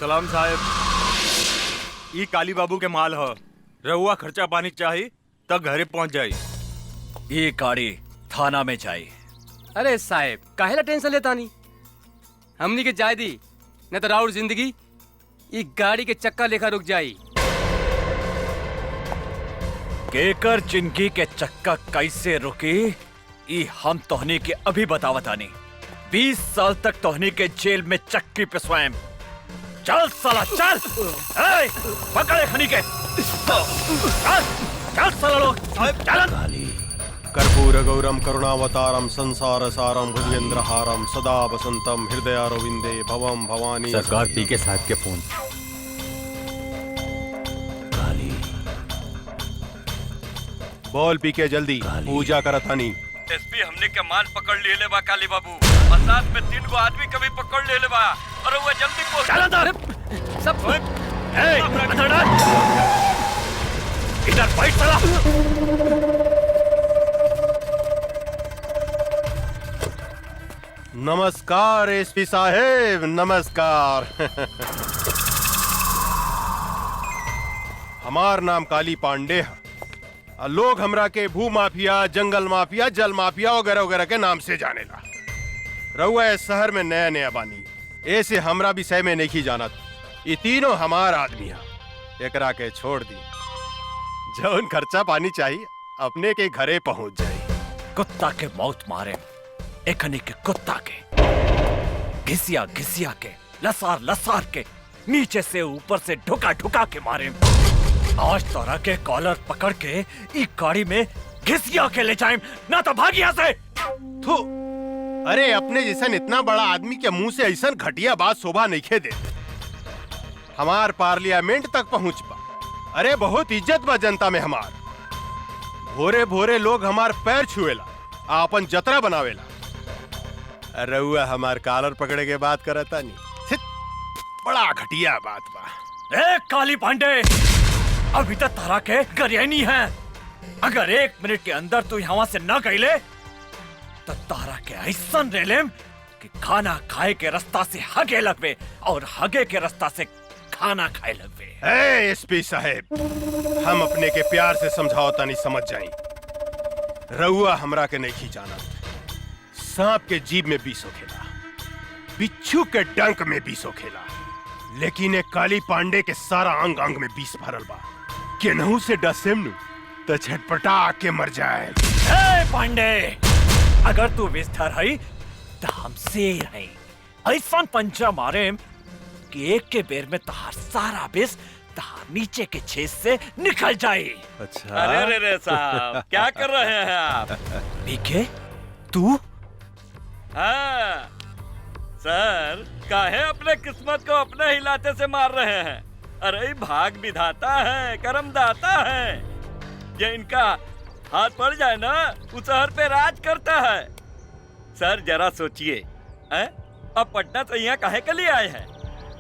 सलाम साहेब। ई काली बाबू के माल ह। रहुआ खर्चा पानी चाही तब घरे पहुंच जाई। ये गाड़ी थाना में जाई। अरे साहेब काहेला टेंशन लेता नहीं, हमनी के जाय दी न तो राउर जिंदगी ई गाड़ी के चक्का लेखा रुक जाई। केकर जिंदगी के चक्का कैसे रुकी ई हम तोहनी के अभी बतावतानी। 20 साल तक तोहनी के जेल में चक्की पे स्वयं। चल साला चल, पकड़े खनी के। चल चल साला लोग चल। कर्पूर गौरम करुणावतारम संसार सारम भुजगेंद्रहारम सदा वसंतम हृदयारविंदे भवम भवानी। सरकार पीके साहब के फोन। बोल पीके जल्दी पूजा करतानी। एसपी हमने के माल पकड़ ले बा काली बाबू। साथ में 3 गो आदमी कभी पकड़ ले बा और वो जल्दी पहुंच। सब इधर फाइट चला। नमस्कार एसपी साहेब, नमस्कार। हमार नाम काली पांडे है। लोग हमरा के भू माफिया, जंगल माफिया, जल माफिया वगैरह वगैरह के नाम से जानेला। रहुआ इस शहर में नया नया बानी, ऐसे हमरा भी सह में नहीं जानत। ये तीनों हमार आदमी है। एकरा के छोड़ दी, जौन खर्चा पानी चाहिए अपने के घरे पहुंच जाए। कुत्ता के मौत मारे, एकनी के कुत्ता के घिसिया घिसिया के, लसार लसार के, नीचे से ऊपर से ढुका ढुका के मारे। आज तोरा के कॉलर पकड़ के ई गाड़ी में घिसिया के ले जाए, ना तो भाग यहाँ से। थू, अरे अपने जैसन इतना बड़ा आदमी के मुंह से ऐसा घटिया बात शोभा नहीं खे दे। हमार पार्लियामेंट तक पहुंच पा। अरे बहुत इज्जत बा जनता में हमार। भोरे भोरे लोग हमार पैर छुएला, आपन जतरा बनावेला। रउआ हमार कॉलर पकड़े के बात करता नहीं। बड़ा घटिया बात बा। ए काली पांडे, अभी तक तारा के गरियानी है। अगर 1 मिनट के अंदर तू यहाँ से न गईले तो तारा के ऐसा रेलेम कि खाना खाए के रास्ता से हगे लगवे और हगे के रास्ता से खाना खाए लगवे। एसपी साहेब, हम अपने के प्यार से समझाओ नहीं समझ जाई। रउआ हमरा के नहीं जाना। सांप के जीभ में विष होखेला, बिच्छू के डंक में विष होखेला, लेकिन एक काली पांडे के सारा अंग अंग में विष भरल बा। केनहू से डसेम नु तो छटपटा के मर जाए। ए पांडे, अगर तू विस्तार है तो हम शेर है। ऐसा पंचा मारे कि एक के बेर में तहार सारा विष तहार नीचे के छेद से निकल जाए। अच्छा। अरे रे साहब क्या कर रहे हैं आप? पीके तू? हाँ सर, काहे अपने किस्मत को अपने हिलाते से मार रहे हैं? अरे भाग विधाता है, कर्म दाता है। ये इनका हाथ पड़ जाए ना, उस शहर पे राज करता है। सर जरा सोचिए, अब पटना से यहाँ काहे के लिए आए हैं?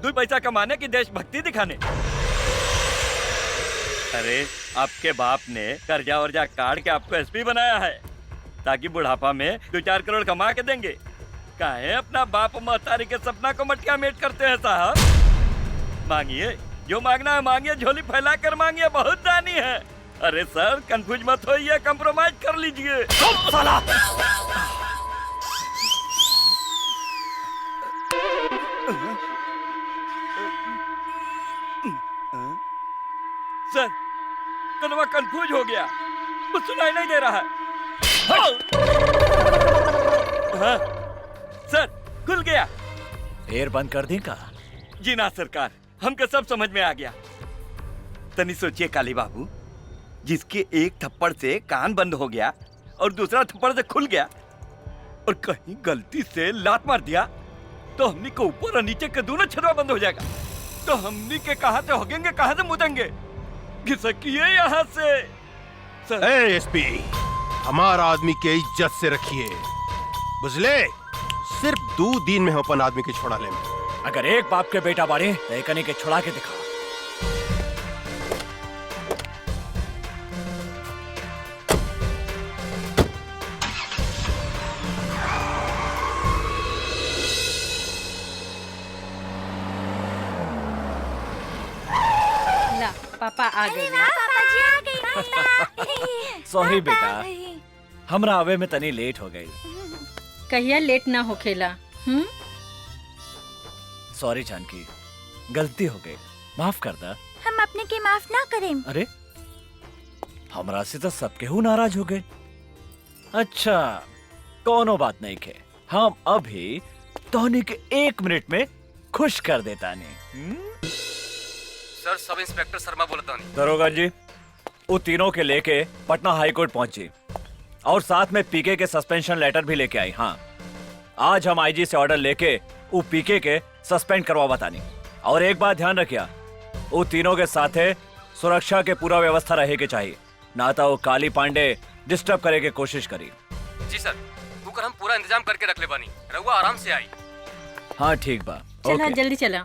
2 पैसा कमाने की देशभक्ति दिखाने? अरे आपके बाप ने कर्जा वर्जा काट के आपको एसपी बनाया है ताकि बुढ़ापा में 2-4 करोड़ कमा के देंगे। काहे अपना बाप महतारी के सपना को मटका मेट करते हैं साहब? मांगिए, जो मांगना है मांगिए, झोली फैला कर मांगिए, बहुत दानी है। अरे सर कंफ्यूज मत होइए, कंप्रोमाइज कर लीजिए। साला सर कनवा कंफ्यूज हो गया, कुछ सुनाई नहीं दे रहा है। हाँ, सर खुल गया। फिर बंद कर दें का? जी ना सरकार, हमको सब समझ में आ गया। तनी सोचिए काली बाबू, जिसके एक थप्पड़ से कान बंद हो गया और दूसरा थप्पड़ से खुल गया और कहीं गलती से लात मार दिया तो हमनी को ऊपर और नीचे के दोनों छर्रा बंद हो जाएगा। तो हमनी के कहां से होगेंगे, कहां से मुदेंगे? घिसकिए यहाँ से। एसपी, हमारा आदमी के इज्जत से रखिए, बुझले? सिर्फ 2 दिन में अपन आदमी के छोड़ा ले। अगर एक बाप के बेटा बाड़े तो एकनी के छुड़ा के दिखा। आ गई ना। पापा जी आ गई। सॉरी बेटा, हमरा आवे में तनी लेट हो गई। कहिया लेट ना होखेला। सॉरी जानकी, गलती हो गई, माफ कर दा। हम अपने के माफ ना करें। अरे हमरा से तो सबके हु नाराज हो गए। अच्छा कोनो बात नहीं के, हम अभी तोहनी के 1 मिनट में खुश कर देता नहीं। सर, सब इंस्पेक्टर शर्मा बोलता नहीं। दरोगा जी, वो तीनों के लेके पटना हाई कोर्ट पहुंची और साथ में पीके के सस्पेंशन लेटर भी लेके आई। हाँ, आज हम आईजी से ऑर्डर लेके वो पीके के सस्पेंड करवा बतानी। और एक बात ध्यान रखिया, वो तीनों के साथे सुरक्षा के पूरा व्यवस्था रहे के चाहिए, ना तो वो काली पांडे डिस्टर्ब करे के कोशिश करी। जी सर, बुकर हम पूरा इंतजाम करके रख ले बानी, रहुआ आराम से आई। हाँ ठीक बा। चला ओके। जल्दी चला।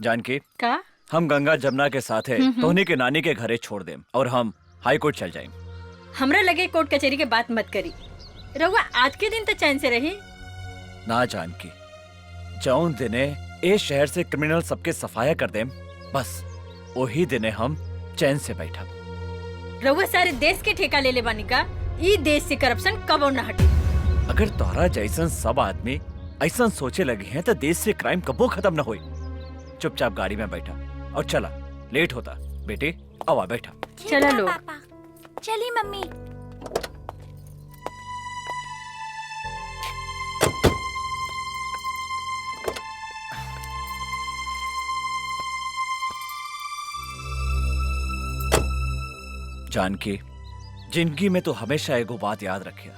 जानकी, का हम गंगा जमुना के साथे तोहनी के नानी के घरे छोड़ देम और हम हाई कोर्ट चल जाएं। हमरा लगे कोर्ट कचहरी के बात मत करी। रहुआ आज के दिन तो चैन से रही। ना जानकी, जौन दिने ए शहर से क्रिमिनल सबके सफाया कर देम, बस वही दिने हम चैन से बैठा। रहुआ सारे देश के ठेका ले ले बानी का। ई देश से करप्शन कबो न हटे। अगर तोहरा जैसन सब आदमी ऐसा सोचे लगे हैं तो देश से क्राइम कबो खत्म न होई। चुपचाप गाड़ी में बैठा और चला, लेट होता। बेटे आवा बैठा। चला लो। पापा चली मम्मी। जानकी, जिंदगी में तो हमेशा एगो बात याद रखिया,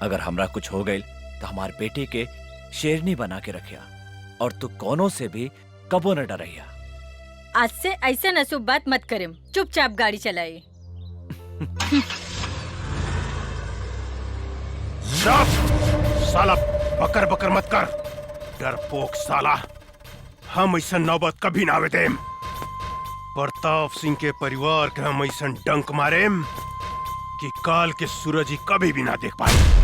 अगर हमरा कुछ हो गई तो हमार बेटी के शेरनी बना के रखिया और तू कोनो से भी कबो न डरैया। आज से ऐसा नसूब बात मत करें, चुपचाप गाड़ी चलाए। साला बकर बकर मत कर, डरपोक साला। हम ऐसा नौबत कभी ना आवे देम। प्रताप सिंह के परिवार के हम ऐसा डंक मारेम कि काल के सूरज ही कभी भी ना देख पाए।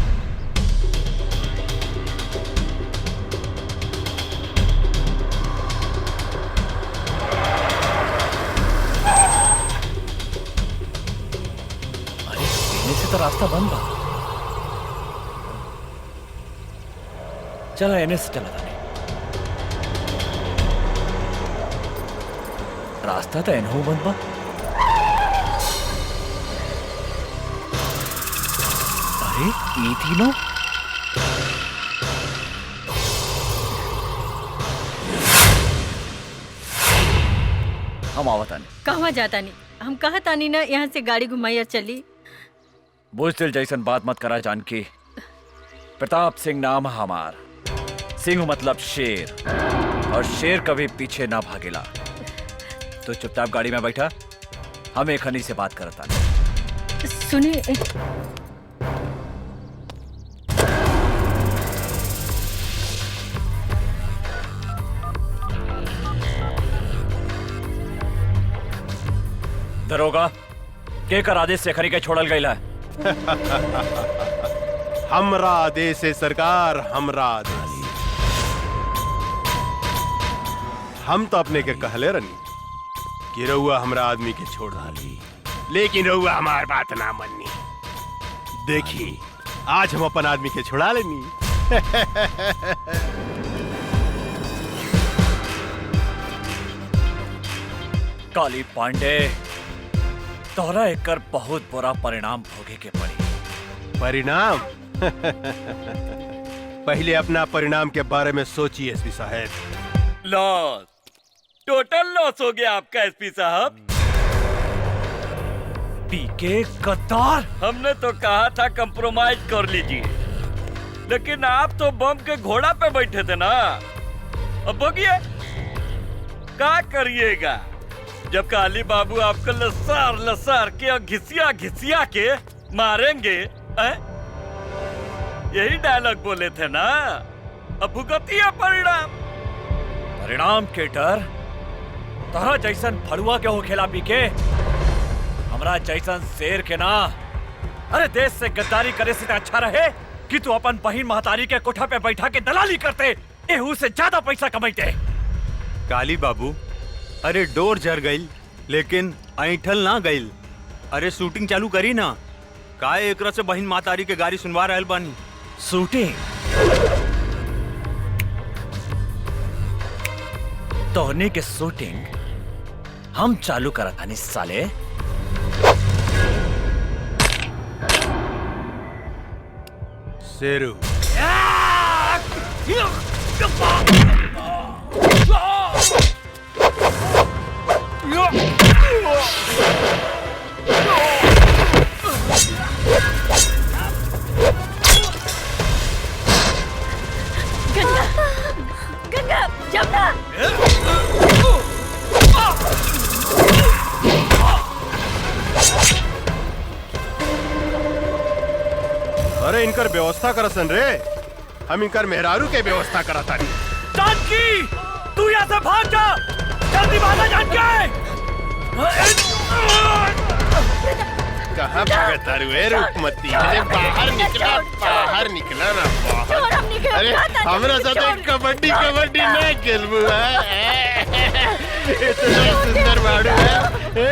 से तो रास्ता बंद बा। चला एने से चला था। रास्ता तो एनहू बंद बा। अरे ये तीनों हम आवतानी। कहवा जाता नहीं, हम कहा तानी ना यहाँ से गाड़ी घुमाई और चली। बुजदिल जैसन बात मत करा जानकी। प्रताप सिंह नाम हमार, सिंह मतलब शेर, और शेर कभी पीछे ना भागेला। तो चुपचाप गाड़ी में बैठा, हम एक हनी से बात करता। सुनिए, दरोगा के कर आदेश से खनी के छोड़ल गईला है। हमरा आदेश है सरकार, हमरा आदेश। हम तो अपने के कहले रनी कि रउआ हमरा आदमी के छोड़ डाली, लेकिन रउआ हमार बात ना मन्नी। देखी आज हम अपन आदमी के छुड़ा लेनी। काली पांडे, तोहरा एकर बहुत बुरा परिणाम भोगे के पड़ी। परिणाम? पहले अपना परिणाम के बारे में सोचिए एसपी साहब। लॉस, टोटल लॉस हो गया आपका एसपी साहब। पीके गद्दार। हमने तो कहा था कंप्रोमाइज कर लीजिए, लेकिन आप तो बम के घोड़ा पे बैठे थे ना। अब बगिए क्या करिएगा जब काली बाबू आपको लसार लसार के और घिसिया घिसिया के मारेंगे। यही डायलॉग बोले थे ना। अब भुगतिया परिणाम। परिणाम के डर तोहरा जैसन फड़ुआ के हो खेला पीके, हमरा जैसन शेर के ना। अरे देश से गद्दारी करे से अच्छा रहे कि तू अपन बहिन महतारी के कोठा पे बैठा के दलाली करते, एहू से ज्यादा पैसा कमाते। काली बाबू, अरे डोर जर गई लेकिन ऐठल ना गइल। अरे शूटिंग चालू करी ना, का एकरा से बहिन मातारी के गाड़ी सुनवा रहल बानी। शूटिंग तोहनी के शूटिंग हम चालू करत हनी साले। शेरू गंगा गंगा जमुना अरे इनकर व्यवस्था करसन रे, हम इनकर मेहरारू के व्यवस्था करतानी। जानकी तू यहाँ से भाग जा, जल्दी भागा जानकी। कहाँ भागता रे रूपमती? अरे बाहर निकला ना बाहर। अरे हमरा साथ कबड्डी ना खेलबू है? इतना सुंदर बाड़ू है।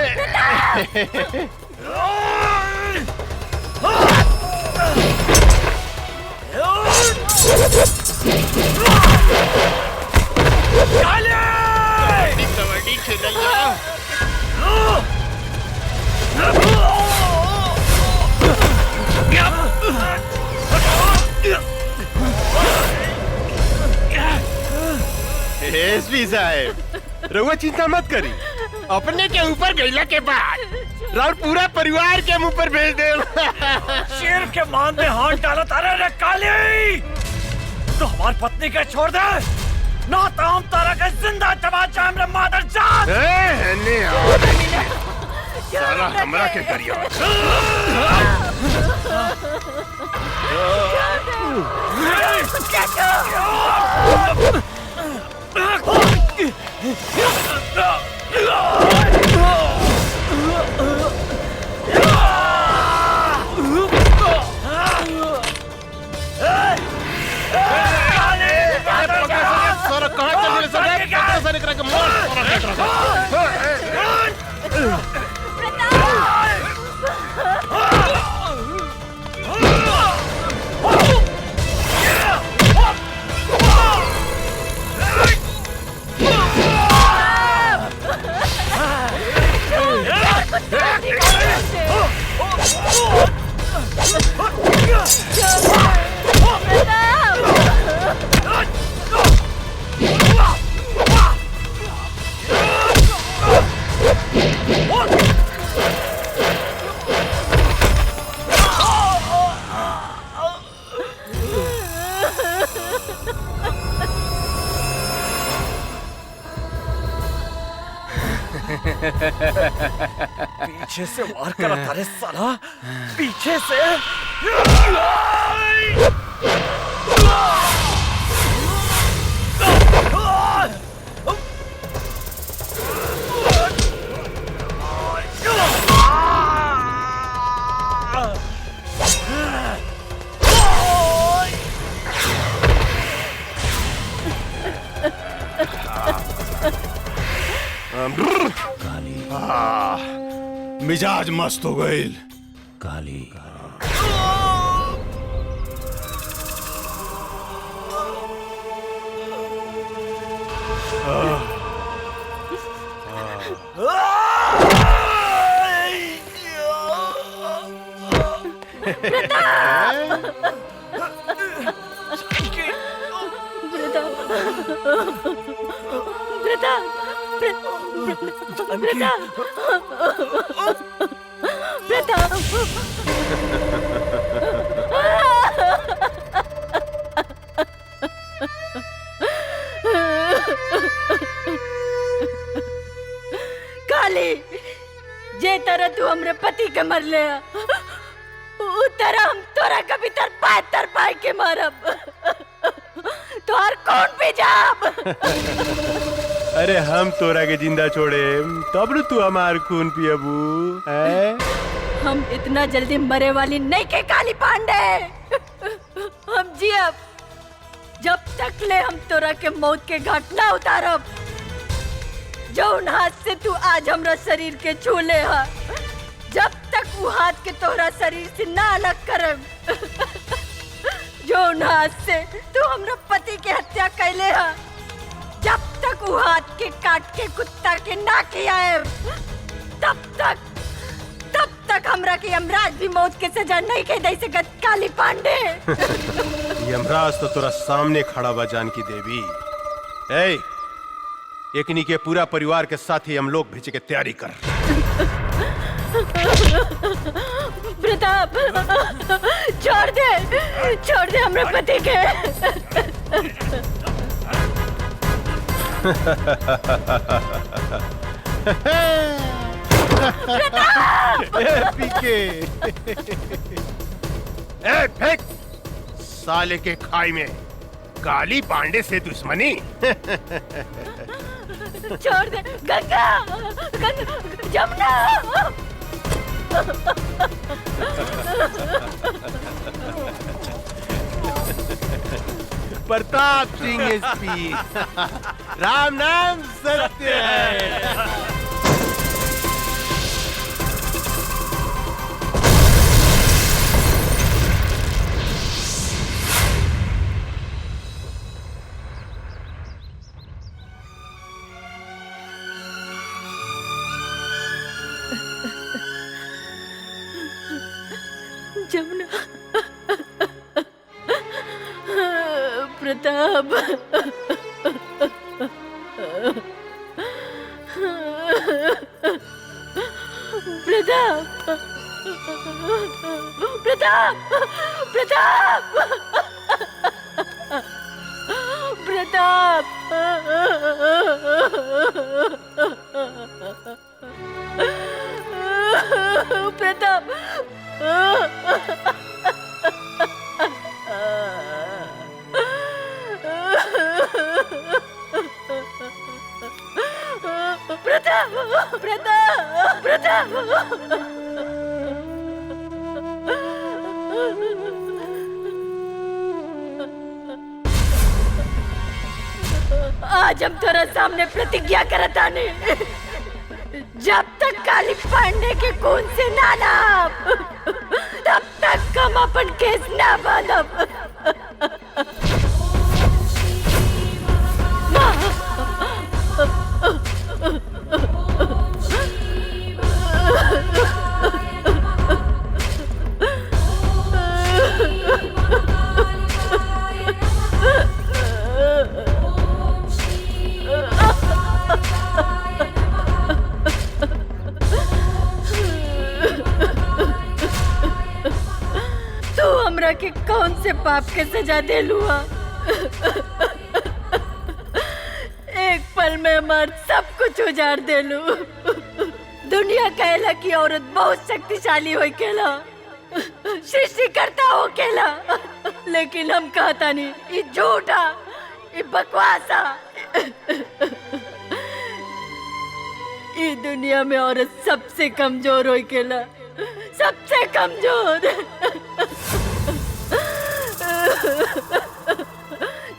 कबड्डी खेलल एसपी साहब, रउआ चिंता मत करी, अपने के ऊपर गईला के बाद राउर पूरा परिवार के मुंह पर भेज दे। शेर के मान में हाथ डाला तारे रे काली, तो हमारी पत्नी के छोड़ दे, ना तो हम तारा के जिंदा चबा जाम रे मादर जात। साला हमरा के करिया। पीछे से वार करा तारे साला, पीछे से। मिजाज मस्त हो गई। काली काली, जे तरह तू हमरे पति के मर ले, उ तरह हम तोरा कभी तर पाए के मारब। तोहर कौन भी जाब। अरे हम तोरा के जिंदा छोड़े तब न तू हमार खून पियबू है? हम इतना जल्दी मरे वाली नहीं के काली पांडे। हम जियब जब तक ले हम तोरा के मौत के घाट ना उतारब, जौन हाथ से तू आज हमरा शरीर के छूले हा, जब तक वो हाथ के तोहरा शरीर से ना अलग करब, जौन हाथ से तू हमरा पति के हत्या कैले हा, जब तक वो हाथ के काट के कुत्ता के ना खियाएब, तब तक हमरा के यमराज भी मौत के सजा नहीं के दे सकत काली पांडे। यमराज तो तोरा सामने खड़ा बा जानकी देवी। ए, एकनी के पूरा परिवार के साथ ही हम लोग भेजे के तैयारी कर। प्रताप, छोड़ दे हमरे पति के। पीके ए फेंक साले के खाई में काली पांडे से दुश्मनी। छोड़ दे गंगा, जमुना। प्रताप सिंह एसपी, राम नाम सत्य है। जमुना, प्रताप, प्रताप, आज हम तेरे सामने प्रतिज्ञा करता नहीं, जब तक काली पांडे के खून से ना नाप, तब तक हम अपन केस ना बांधब। हमरा के कौन से पाप के सजा दे लुआ? एक पल में मर्द सब कुछ उजाड़ दे लू। दुनिया कहला कि औरत बहुत शक्तिशाली हो केला, सृष्टि करता हो केला, लेकिन हम कहता नहीं, ये झूठा, ये बकवासा। ये दुनिया में औरत सबसे कमजोर हो केला, सबसे कमजोर।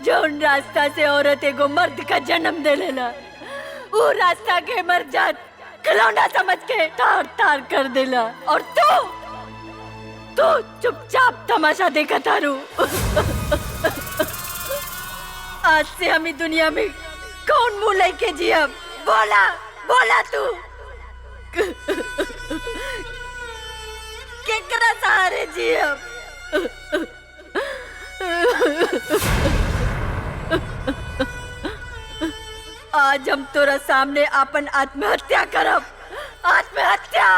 जौन रास्ता से औरत एगो मर्द का जन्म दे लेला, वो रास्ता के मर जात खिलौना समझ के तार तार कर देला, और तू चुपचाप तमाशा देखा तारू। आज से हम दुनिया में कौन मुंह लेके जियब? बोला तू। केकरा सहारे जियब? आज हम तोरा सामने अपन आत्महत्या करब। आत्महत्या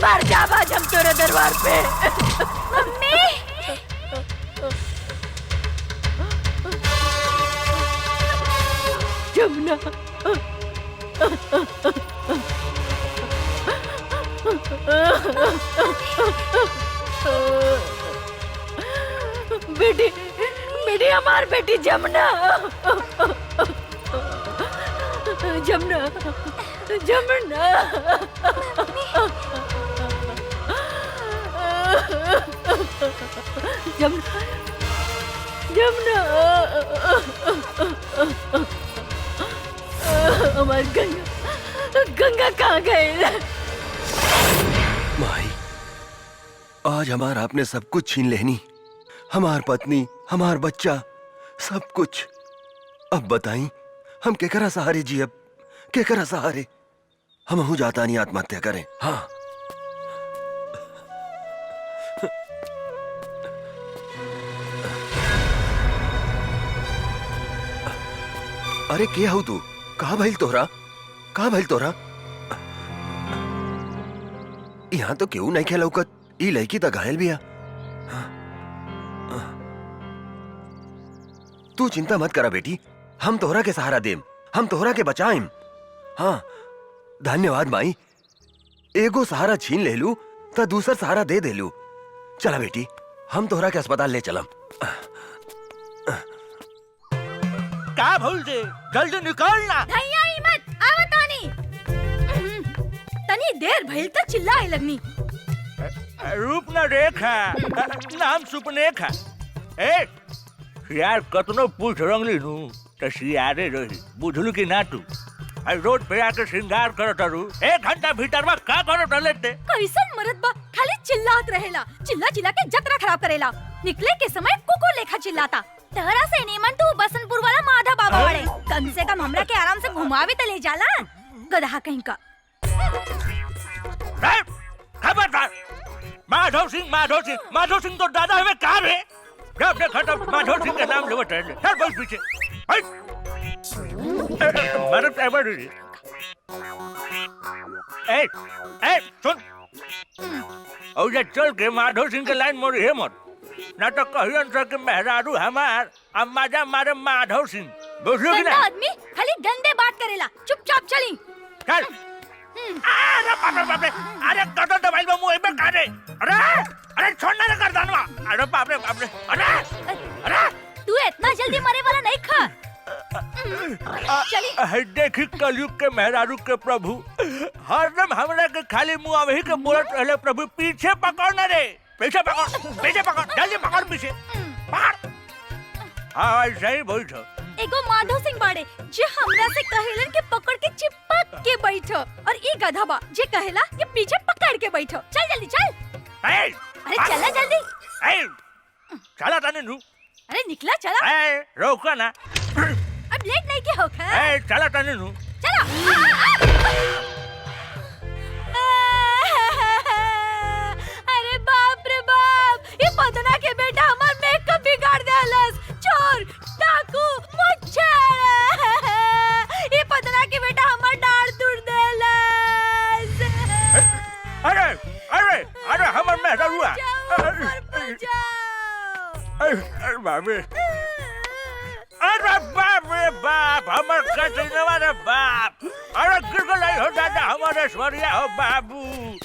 मर जाब आज हम तोरे दरबार पे। मम्मी जमुना, बेटी हमार बेटी जमुना, जमुना, जमुना। जमुना, हमार गंगा गंगा कहाँ गए? माई, आज हमार आपने सब कुछ छीन लेनी, हमार पत्नी, हमार बच्चा, सब कुछ। अब बताई हम केकरा सहारे जी, अब केकरा सहारे? हम हूँ जाता नहीं आत्महत्या करें। हाँ, अरे क्या हूँ तू? कहाँ भइल तोहरा? कहाँ भइल तोहरा? यहाँ तो क्यों नहीं खेला उकत? ई लड़की तो घायल भी है। तू चिंता मत करा बेटी, हम तोहरा के सहारा देम, हम तोहरा के बचाएम। हाँ, धन्यवाद माई। एगो सहारा छीन ले लू तो दूसर सहारा दे दे लू। चला बेटी, हम तोहरा के अस्पताल ले चलम। का भूल दे, जल्दी निकलना। धैया ही मत, आवत आनी। तनी देर भइल त चिल्लाए लगनी। रूप न रेखा, नाम सुपनेखा। ए यार कतनो पूछ रंगली नू तो सियारे रही, बुझलू कि ना तू? रोड पे आके श्रृंगार करत रू, 1 घंटा भीतर में का करत लेते? कैसन मरद बा, खाली चिल्लात रहेला, चिल्ला चिल्ला के जतरा खराब करेला। निकले के समय कुको लेखा चिल्लाता। तहरा से नीमन तू बसंतपुर वाला माधा बाबा वाले, कम से कम हमरा के आराम से घुमावे त ले जाला। गधा कहीं का। खबरदार! माधव सिंह तो दादा हमें कहा रे? जब देखा तब माधव सिंह के नाम लेवत रहे। चल बस पीछे। मरद एवर ए सुन, और ये चल के माधव सिंह के लाइन मोड़ी है मत, ना तो कहियन से कि मेहरारू हमार अम्माजा मारे माधव सिंह। बुझलू कि गंदा ना? आदमी खाली गंदे बात करेला, चुपचाप चली। चल। अरे बाप रे, अरे कटो दबाइल में मुंह में काटे। अरे छोड़ना रे गर्दनवा। अरे बाप रे, अरे तू इतना जल्दी मरे वाला नहीं खा। चली। देखी कलयुग के मेहरारू के प्रभु, हरदम हमरा के खाली मुंह वही के बोलत रहले प्रभु, पीछे पकड़ ना रे, पीछे पकड़, जल्दी पकड़ पीछे। पकड़। हाँ ऐसा ही बोल छो। एगो माधव सिंह बाड़े जे हमरा से कहेलन के पकड़ के चिपक के बैठो, और ई गधा बा जे कहेला कि पीछे पकड़ के बैठो। चल जल्दी चल। अरे चला जल्दी। चला तने नू। अरे निकला चला। रोका ना। अब लेट नहीं के होखा। चला तने नू। चला। अरे बाप रे बाप, ये पतना के बेटा हमार मेकअप बिगाड़ देलस। चोर, डाकू, मच्छर। ये पतना के बेटा हमार डाढ़ तोड़ देलस। अरे हमर मेहरारू हुआ। बचाओ। बाबे, अरे बाप रे बाप, हमर कचनवा रे बाप। अरे गिरगलाई हो दादा, हमारे स्वरिया हो बाबू।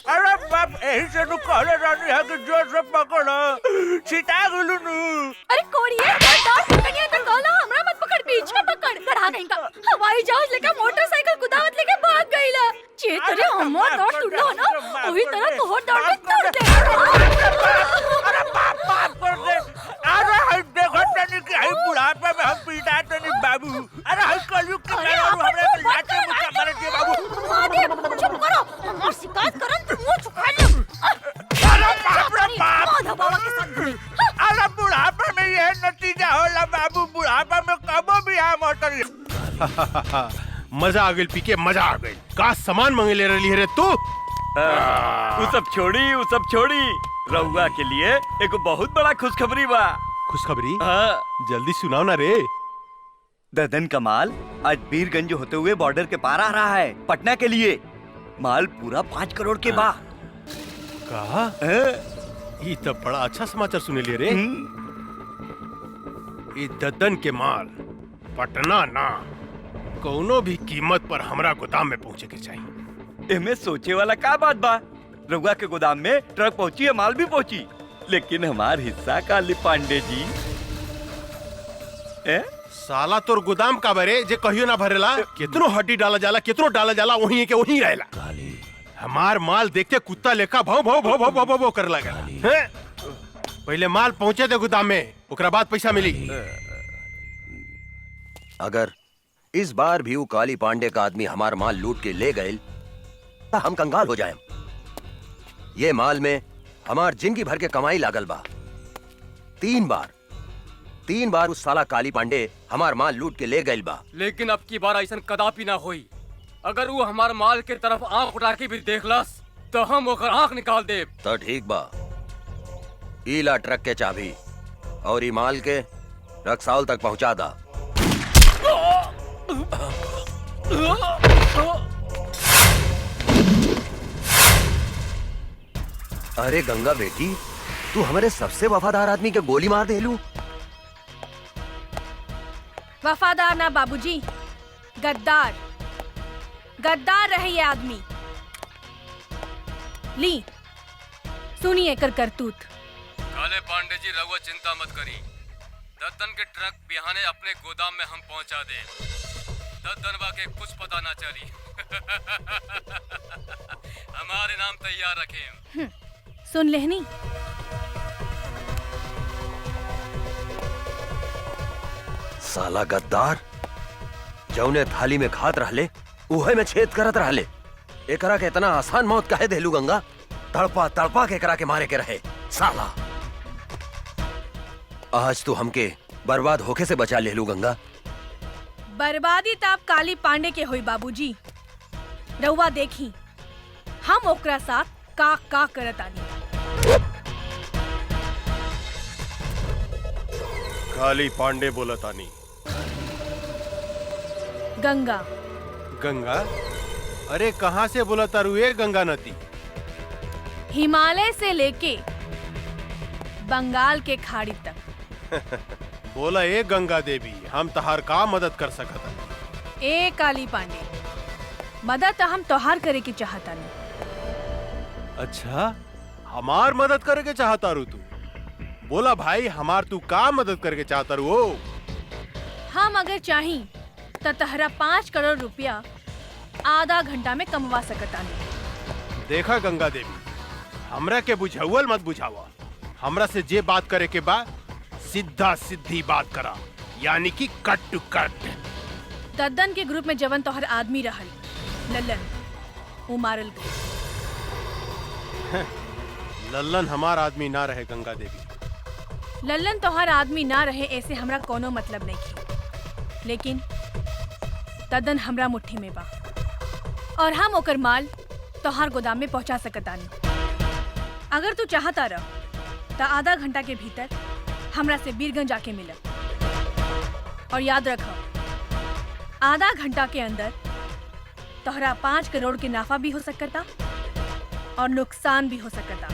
अरे बाप, यही से तू कहले रानी है कि जोर से पकड़ो, सीता गुलू नू। अरे कोड़िए, डांट पकड़िए तो कहला हमरा मत पकड़, पीछे पकड़। गधा कहीं का हवाई जहाज लेके मोटरसाइकिल कुदावत लेके भाग गईला। जे तेरे हमर डांट टूटलो ना, वही तरह तोहर डांट तोड़ दे। अरे बाप कर दे। अरे हम देखो तनी कि हई बुढ़ापे में हम पीटा तनी बाबू। अरे हई कलयुग के मेहरारू हमरे पे लाते मुक्का मारे दे बाबू। अरे चुप करो, हमार शिकायत करन तो मुंह छुपा ले। अरे बाप रे बाप, माधव बाबा के साथ घूमी। अरे बुढ़ापे में ये नतीजा होला बाबू, बुढ़ापे में कबो भी हम होतरी। मजा आ गई, पी के मजा आ गई। का सामान मंगे ले रही है रे तू? वो सब छोड़ी, रउआ के लिए एक बहुत बड़ा खुशखबरी बा। खुशखबरी? हाँ। जल्दी सुनाओ ना रे। ददन का माल आज बीरगंज होते हुए बॉर्डर के पार आ रहा है पटना के लिए। माल पूरा 5 करोड़ के बा। कहा? ये तो बड़ा अच्छा समाचार सुने ले रे। ये ददन के माल पटना ना, कोनो भी कीमत पर हमरा गोदाम में पहुंचे के चाहिए। एमे सोचे वाला का बात बा? रउआ के गोदाम में ट्रक पहुंची है, माल भी पहुंची, लेकिन हमार हिस्सा का ली पांडे जी। साला तोर गोदाम का बरे जे कहियो ना भरेला। कितनो हड्डी डाला जाला, कितनो डाला जाला, वहीं के वहीं रहेला। हमार माल देखते कुत्ता लेखा भाव भाव भाव भाव भाव कर लगा। पहले माल पहुंचे दे गोदाम में, ओकरा बाद पैसा मिली। अगर इस बार भी वो काली पांडे का आदमी हमार माल लूट के ले गए तो हम कंगाल हो जाएं। ये माल में हमार जिंदगी भर के कमाई लागल बा। 3 बार उस साला काली पांडे हमार माल लूट के ले गइल बा। लेकिन अब की बार ऐसा कदापि ना होई। अगर वो हमार माल के तरफ आंख उठा के भी देखलस तो हम ओकर आंख निकाल देब। तो ठीक बा, ईला ट्रक के चाबी और ई माल के रक्सौल तक पहुंचा दा। अरे गंगा बेटी, तू हमारे सबसे वफादार आदमी के गोली मार देलू। वफादार ना बाबूजी, गद्दार गद्दार रहे ये आदमी। ली सुनिए कर करतूत। काले पांडे जी रघुआ चिंता मत करी। दद्दन के ट्रक बिहाने अपने गोदाम में हम पहुंचा दे। दद्दनवा के कुछ पता ना चली। हमारे नाम तैयार रखें। सुन लेहनी। साला गद्दार, जौने थाली में खात रहले उहे में छेद करत रहले। एकरा के इतना आसान मौत काहे देलू गंगा? तड़पा तड़पा के एकरा के मारे के रहे साला। आज तू हमके बर्बाद होके से बचा लेलू गंगा। बर्बादी ताप काली पांडे के होई बाबूजी। रउआ देखी हम ओकरा साथ का करत आनी। काली पांडे बोलतानी। गंगा गंगा? अरे कहाँ से बोला तारू ये गंगा नदी? हिमालय से लेके बंगाल के खाड़ी तक। बोला ए गंगा देवी, हम तहार का मदद कर सकत? ए काली पांडे, मदद तो हम तोहार करे के चाहता नहीं। अच्छा, हमार मदद करे के चाहता रू तू? बोला भाई, हमार तू का मदद करके चाहता रू? हम अगर चाही तो तहरा 5 करोड़ रुपया आधा घंटा में कमवा सकता नहीं। देखा गंगा देवी, हमरा के बुझावल मत बुझावा। हमरा से जे बात करे के बा सीधा सीधी बात करा, यानी कि कट टू कट। दद्दन के ग्रुप में जवन तोहर आदमी रहल लल्लन, वो मारल गई। लल्लन हमार आदमी ना रहे गंगा देवी। लल्लन तोहर आदमी ना रहे ऐसे हमरा कोनो मतलब नहीं थी, लेकिन दद्दन हमरा मुट्ठी में बा और हम ओकर माल तोहार गोदाम में पहुंचा सकतानी। अगर तू चाहता रह तो आधा घंटा के भीतर हमरा से बीरगंज आके मिल। और याद रख, आधा घंटा के अंदर तोहरा 5 करोड़ के नाफा भी हो सकता और नुकसान भी हो सकता।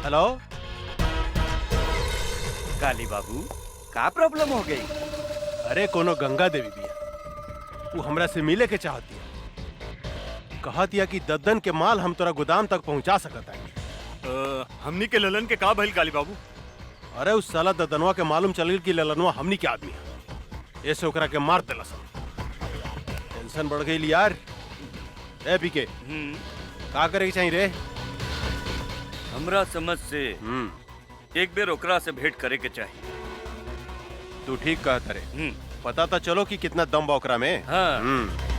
हेलो काली बाबू, का प्रॉब्लम हो गई? अरे कोनो गंगा देवी बिया, वो हमरा से मिले के चाहती है। कहतिया कि दद्दन के माल हम तोरा गोदाम तक पहुंचा सकता है। हमनी के ललन के का भइल काली बाबू? अरे उस साला दद्दनवा के मालूम चल गई कि ललनवा हमनी के आदमी है, ऐसे ओकरा के मार देला सब। टेंशन बढ़ गई यार। ए पीके, का करे के चाहिए रे? हमरा समझ से एक बेर ओकरा से भेंट करे के चाहिए। तू ठीक कहता रे। पता तो चलो कि कितना दम बा ओकरा में। हाँ।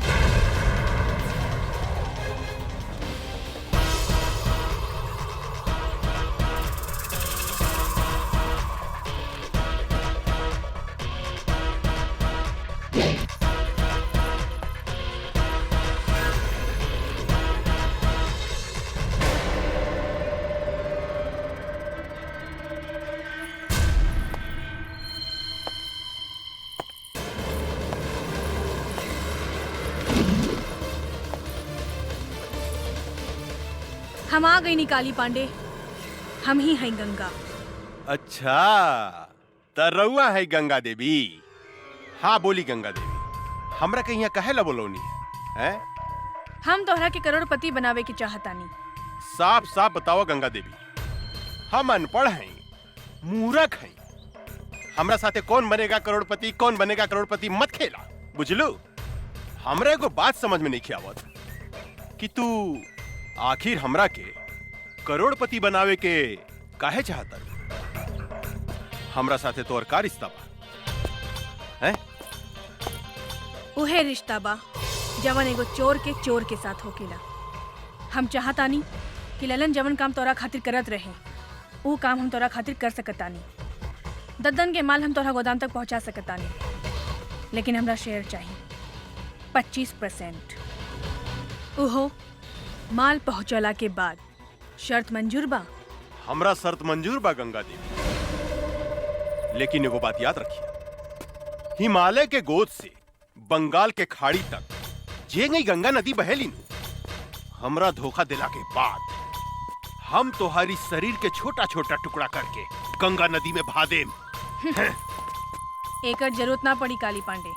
हम आ गई नी काली पांडे, हम ही हैं गंगा। अच्छा, तरौआ है गंगा देवी। हाँ बोली गंगा देवी, हमरा के यहाँ कहे ला बोलौनी है? हम तोहरा के करोड़पति बनावे के चाहतानी। साफ साफ बताओ गंगा देवी, हम अनपढ़ हैं, मूर्ख हैं। हमरा साथे कौन बनेगा करोड़पति, कौन बनेगा करोड़पति मत खेला, बुझलू? हमरा एगो बात समझ में नहीं आवत कि तू आखिर हमरा के करोड़पति बनावे के काहे चाहता? हमरा साथे तोर का रिश्ता बा? हैं? उहे रिश्ता बा जवन एगो चोर के साथ होकेला। हम चाहतानी कि ललन जवन काम तोरा खातिर करत रहे वो काम हम तोरा खातिर कर सकतानी। दद्दन के माल हम तोरा गोदाम तक पहुंचा सकतानी, लेकिन हमरा शेयर चाहिए 25%। उहो माल पहुंचला के बाद। शर्त मंजूर बा? हमरा शर्त मंजूर बा गंगा देवी, लेकिन एगो बात याद रखिए, हिमालय के गोद से बंगाल के खाड़ी तक जे गई गंगा नदी बहेली नु, हमरा धोखा दिला के बाद हम तोहारी शरीर के छोटा छोटा टुकड़ा करके गंगा नदी में बहा देम। एकर जरूरत ना पड़ी काली पांडे,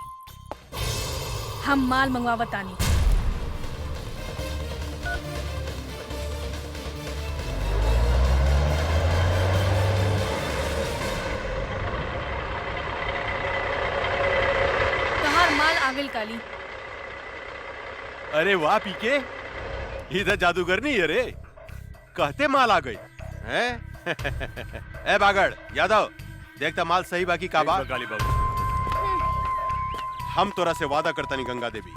हम माल मंगवावतानी। तोहार माल आगिल काली। अरे वाह पीके, इधर जादूगर नहीं है रे, कहते माल आ गई हैं? ए बागड़ यादव, देखता माल सही बाकी का बा? काली बाबू, हम तोरा से वादा करता नहीं गंगा देवी,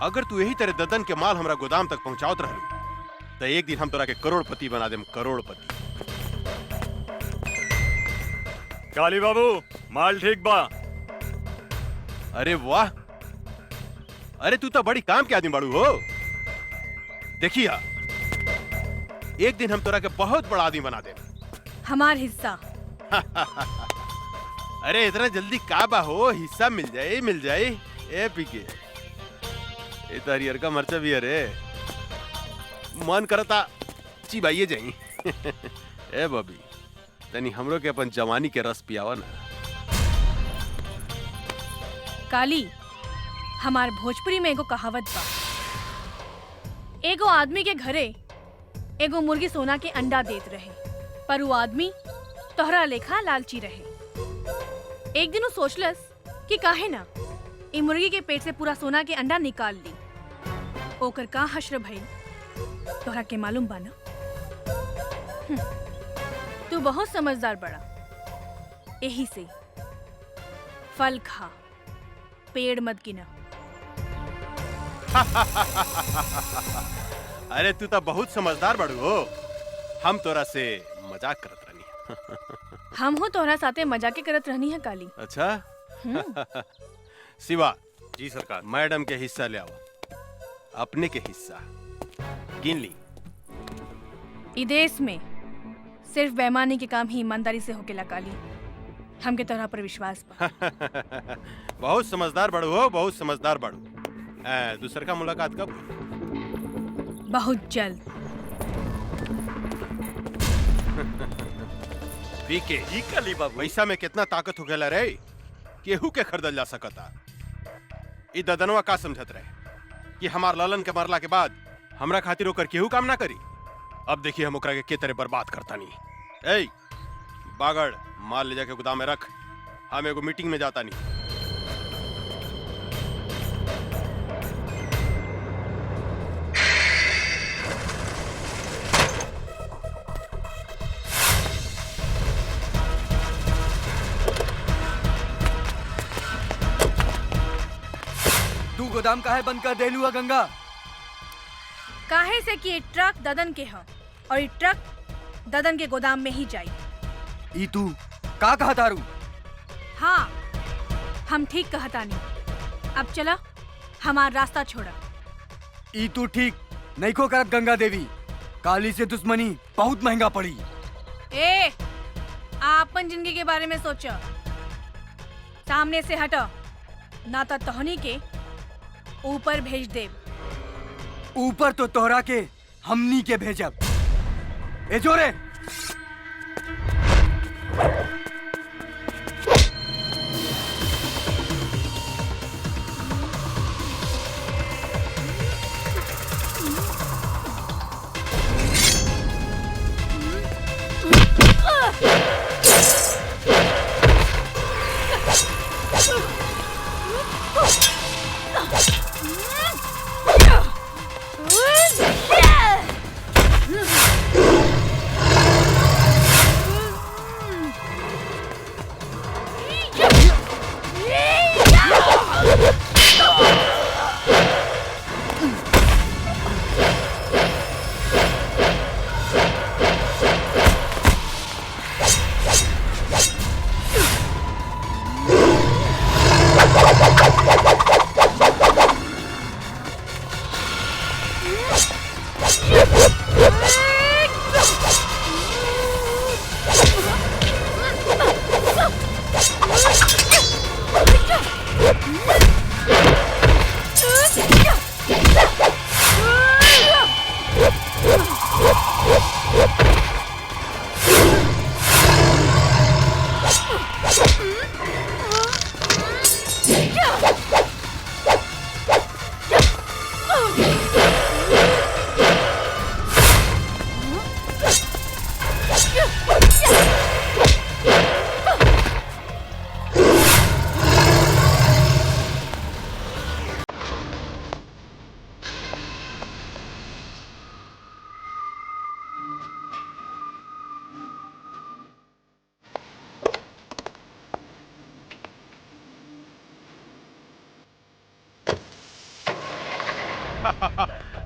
अगर तू यही तरह ददन के माल हमरा गोदाम तक पहुंचावत रहलू तो एक दिन हम तोरा के करोड़पति बना देम, करोड़पति। काली बाबू माल ठीक बा। अरे वाह, अरे तू तो बड़ी काम के आदमी बाड़ू हो। देखिया, एक दिन हम तोरा के बहुत बड़ा आदमी बना देम। हमार हिस्सा। अरे इतना जल्दी का बा हो, हिस्सा मिल जाए मिल जाए। ए पीके, ए तो हरियर का मर्चा भी है रे, मन करता चिबाइए जाई। ए बबी, तनी हमरो के अपन जवानी के रस पियावा ना। काली, हमार भोजपुरी में एगो कहावत बा, एगो आदमी के घरे एगो मुर्गी सोना के अंडा देत रहे, पर वो आदमी तोहरा लेखा लालची रहे। एक दिन वो सोचलस कि काहे ना ई मुर्गी के पेट से पूरा सोना के अंडा निकाल ली। ओकर का हश्र भइल तोहरा के मालूम बा ना? तू बहुत समझदार बड़ा, यही से फल खा, पेड़ मत गिना। अरे तू तो बहुत समझदार बड़ू हो, हम तोरा से मजाक करत रहनी। हम हो तोहरा साथे मजाके करत रहनी है काली। अच्छा। शिवा जी सरकार। मैडम के हिस्सा ले आओ, अपने के हिस्सा गिन ली। ई देश में सिर्फ बेईमानी के काम ही ईमानदारी से होकेला काली, हमके तोहरा पर विश्वास बा। बहुत समझदार बड़ू हो, बहुत समझदार बड़ू। दूसर का मुलाकात कब? बहुत जल्द। पीके, जी काली बाबू। पैसा में कितना ताकत हो गया रे, केहू के खरीदल जा सकता। ई ददनवा का समझत रहे कि हमार ललन के मरला के बाद हमरा खातिर ओकर केहू काम ना करी। अब देखिए हम ओकरा के तरह बर्बाद करता नहीं। ए बागड़, माल ले जाके गोदाम में रख, हम एगो मीटिंग में जाता नहीं। तू गोदाम काहे बंद कर देलू है गंगा? काहे से कि ये ट्रक ददन के ह और ये ट्रक ददन के गोदाम में ही जाई। ई तू का कहा तारू? हाँ, हम ठीक कहतानी। अब चला, हमार रास्ता छोड़ा। ई तू ठीक नहीं को करत गंगा देवी, काली से दुश्मनी बहुत महंगा पड़ी। ए, आपन जिंदगी के बारे में सोचो, सामने से हटो, ना तो तोहनी के ऊपर भेज दे। ऊपर तो तोहरा के हमनी के भेजब। ए जोरे, Yeah!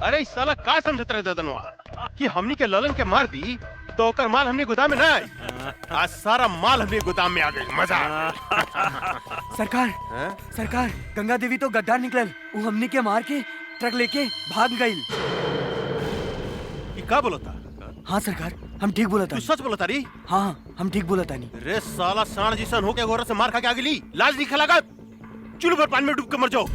अरे इस साला का समझत रहे ददनवा कि हमनी के ललन के मार दी तो ओकर माल हमने गोदाम में ना आई। आज सारा माल हमने गोदाम में आ गई। मजा सरकार सरकार गंगा देवी तो गद्दार निकलल, वो हमने के मार के ट्रक लेके भाग गई। ये का बोलता? हाँ सरकार, हम ठीक बोला था। तू सच बोलता री? हाँ हम ठीक बोला था। रे साला सांड जिसन होके गोरा से मार खा के आ गेली, लाज नहीं खलागा। चुल्लू भर पानी में डूब के मर जाओ।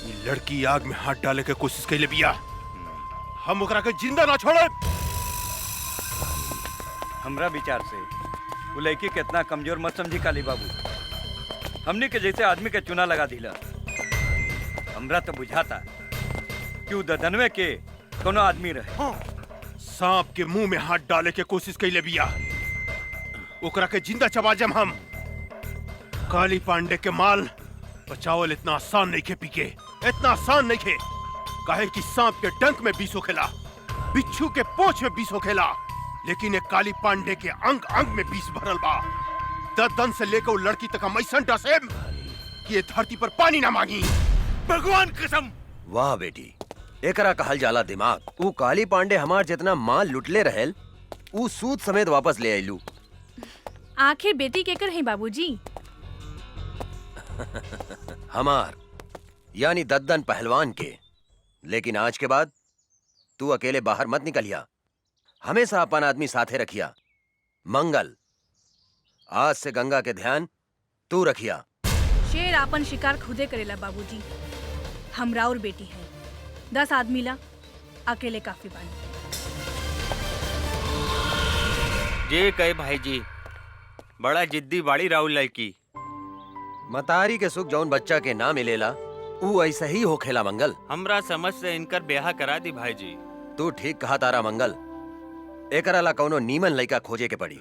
ये लड़की आग में हाथ डाले के कोशिश कैले बिया, हम ओकरा के जिंदा ना छोड़े। हमरा विचार से वो लड़की कितना कमजोर मत समझी काली बाबू। हमने के जैसे आदमी के चुना लगा दिला। हमरा तो बुझाता कि वो ददनवे के कोनो आदमी रहे। सांप के मुंह में हाथ डाले के कोशिश कैले बिया, ओकरा के जिंदा चबा जम हम। काली पांडे के माल बचावल इतना आसान नहीं खे पीके, इतना आसान नहीं खे। काहे कि सांप के डंक में विष होखेला, बिच्छू के पोंछ में विष होखेला, लेकिन एक काली पांडे के अंग अंग में विष भरल बा। ददन से लेकर वो लड़की तक हम ऐसा डसेम कि ये धरती पर पानी ना मांगी। भगवान कसम। वाह बेटी, एकरा कहल जाला दिमाग। ऊ काली पांडे हमार जितना माल लुटले रहेल, ऊ सूद समेत वापस ले आइलू। आखिर बेटी केकर है बाबूजी? हमार यानी दद्दन पहलवान के। लेकिन आज के बाद तू अकेले बाहर मत निकलिया, हमेशा अपन आदमी साथे रखिया। मंगल, आज से गंगा के ध्यान तू रखिया। शेर आपन शिकार खुदे करेला बाबूजी। हमरा और बेटी है, 10 आदमी ला अकेले काफी बानी। जे कहे भाई जी, बड़ा जिद्दी बाड़ी राहुल लड़की। मतारी के सुख जौन बच्चा के ना मिलेला, ऊ ऐसा ही हो खेला मंगल। हमरा समझ से इनकर ब्याह करा दी भाई जी। तू ठीक कहा तारा मंगल, एकरा ला कौनो नीमन लइका खोजे के पड़ी।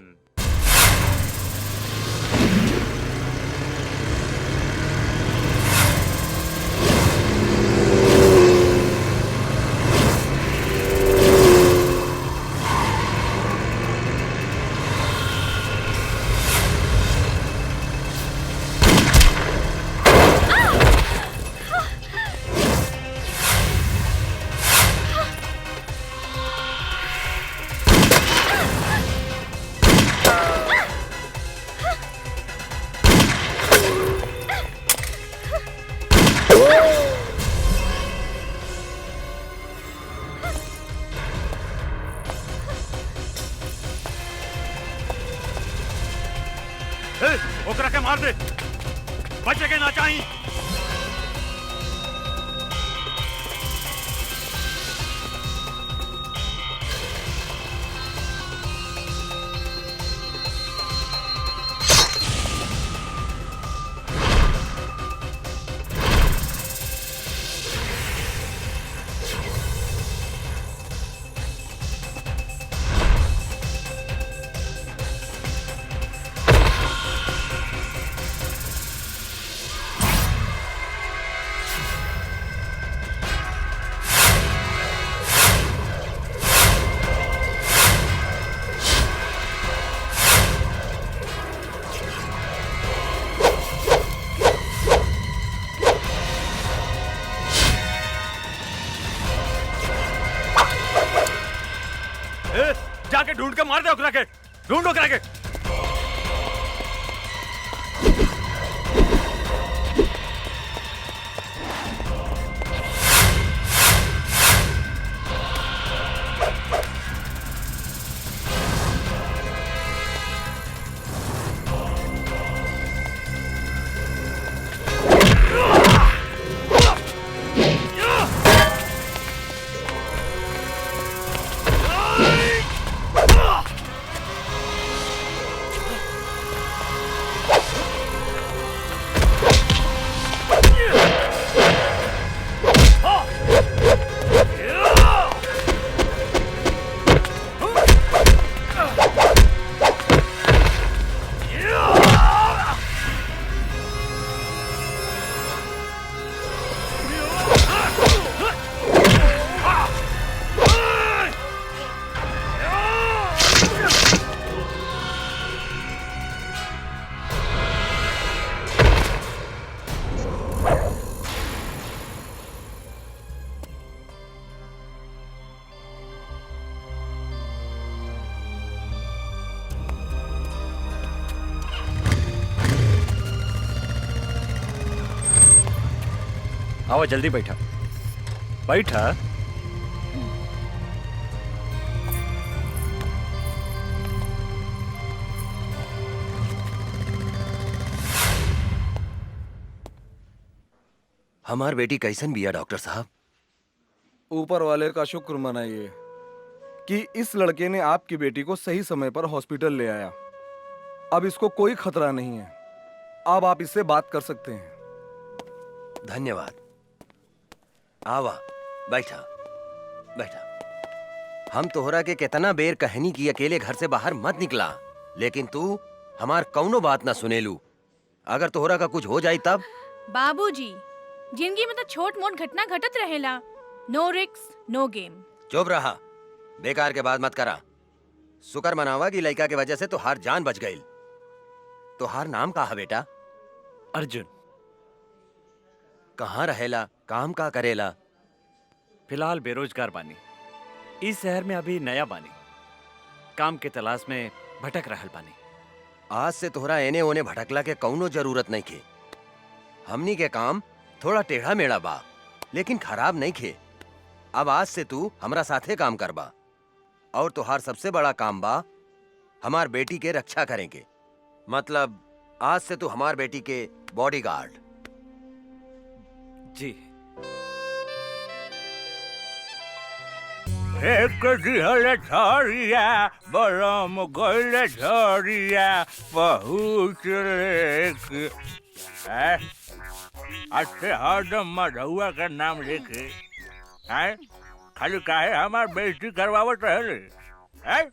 ओकरा के मार दे, बचे के ना चाहिए। जाके ढूंढ के मार दे ओकरा के, ढूंढ ओकरा के। आओ जल्दी बैठा बैठा। हमार बेटी कैसन बिया डॉक्टर साहब? ऊपर वाले का शुक्र मनाइए कि इस लड़के ने आपकी बेटी को सही समय पर हॉस्पिटल ले आया। अब इसको कोई खतरा नहीं है। अब आप इससे बात कर सकते हैं। धन्यवाद। आवा बैठा बैठा। हम तोहरा के कितना बेर कहनी कि अकेले घर से बाहर मत निकला, लेकिन तू हमार कौनो बात ना सुनेलू। अगर तोहरा का कुछ हो जाई तब? बाबूजी, जिंदगी में तो छोट मोट घटना घटत रहेला। नो रिस्क नो गेम। चुप रहा, बेकार के बात मत करा। शुक्र मनावा कि लड़का की वजह से तोहार जान बच गई। तोहार नाम का है बेटा? अर्जुन। कहाँ रहेला, काम का करेला? फिलहाल बेरोजगार बानी। इस शहर में अभी नया बानी, काम के तलाश में भटक रहल बानी। आज से तोहरा एने ओने भटकला के कौनो जरूरत नहीं खे। हमनी के काम थोड़ा टेढ़ा मेढ़ा बा, लेकिन खराब नहीं खे। अब आज से तू हमरा साथे काम करबा, और तोहार सबसे बड़ा काम बा हमार बेटी के रक्षा करेंगे। मतलब आज से तू हमार बेटी के बॉडीगार्ड। जी। एक दिहल झरिया बरम गइल झरिया पहुँच लेके। अच्छे हरदम मधुआ का नाम लेके हैं? खाली काहे हमार बेइज्जती करवावत रहले हैं?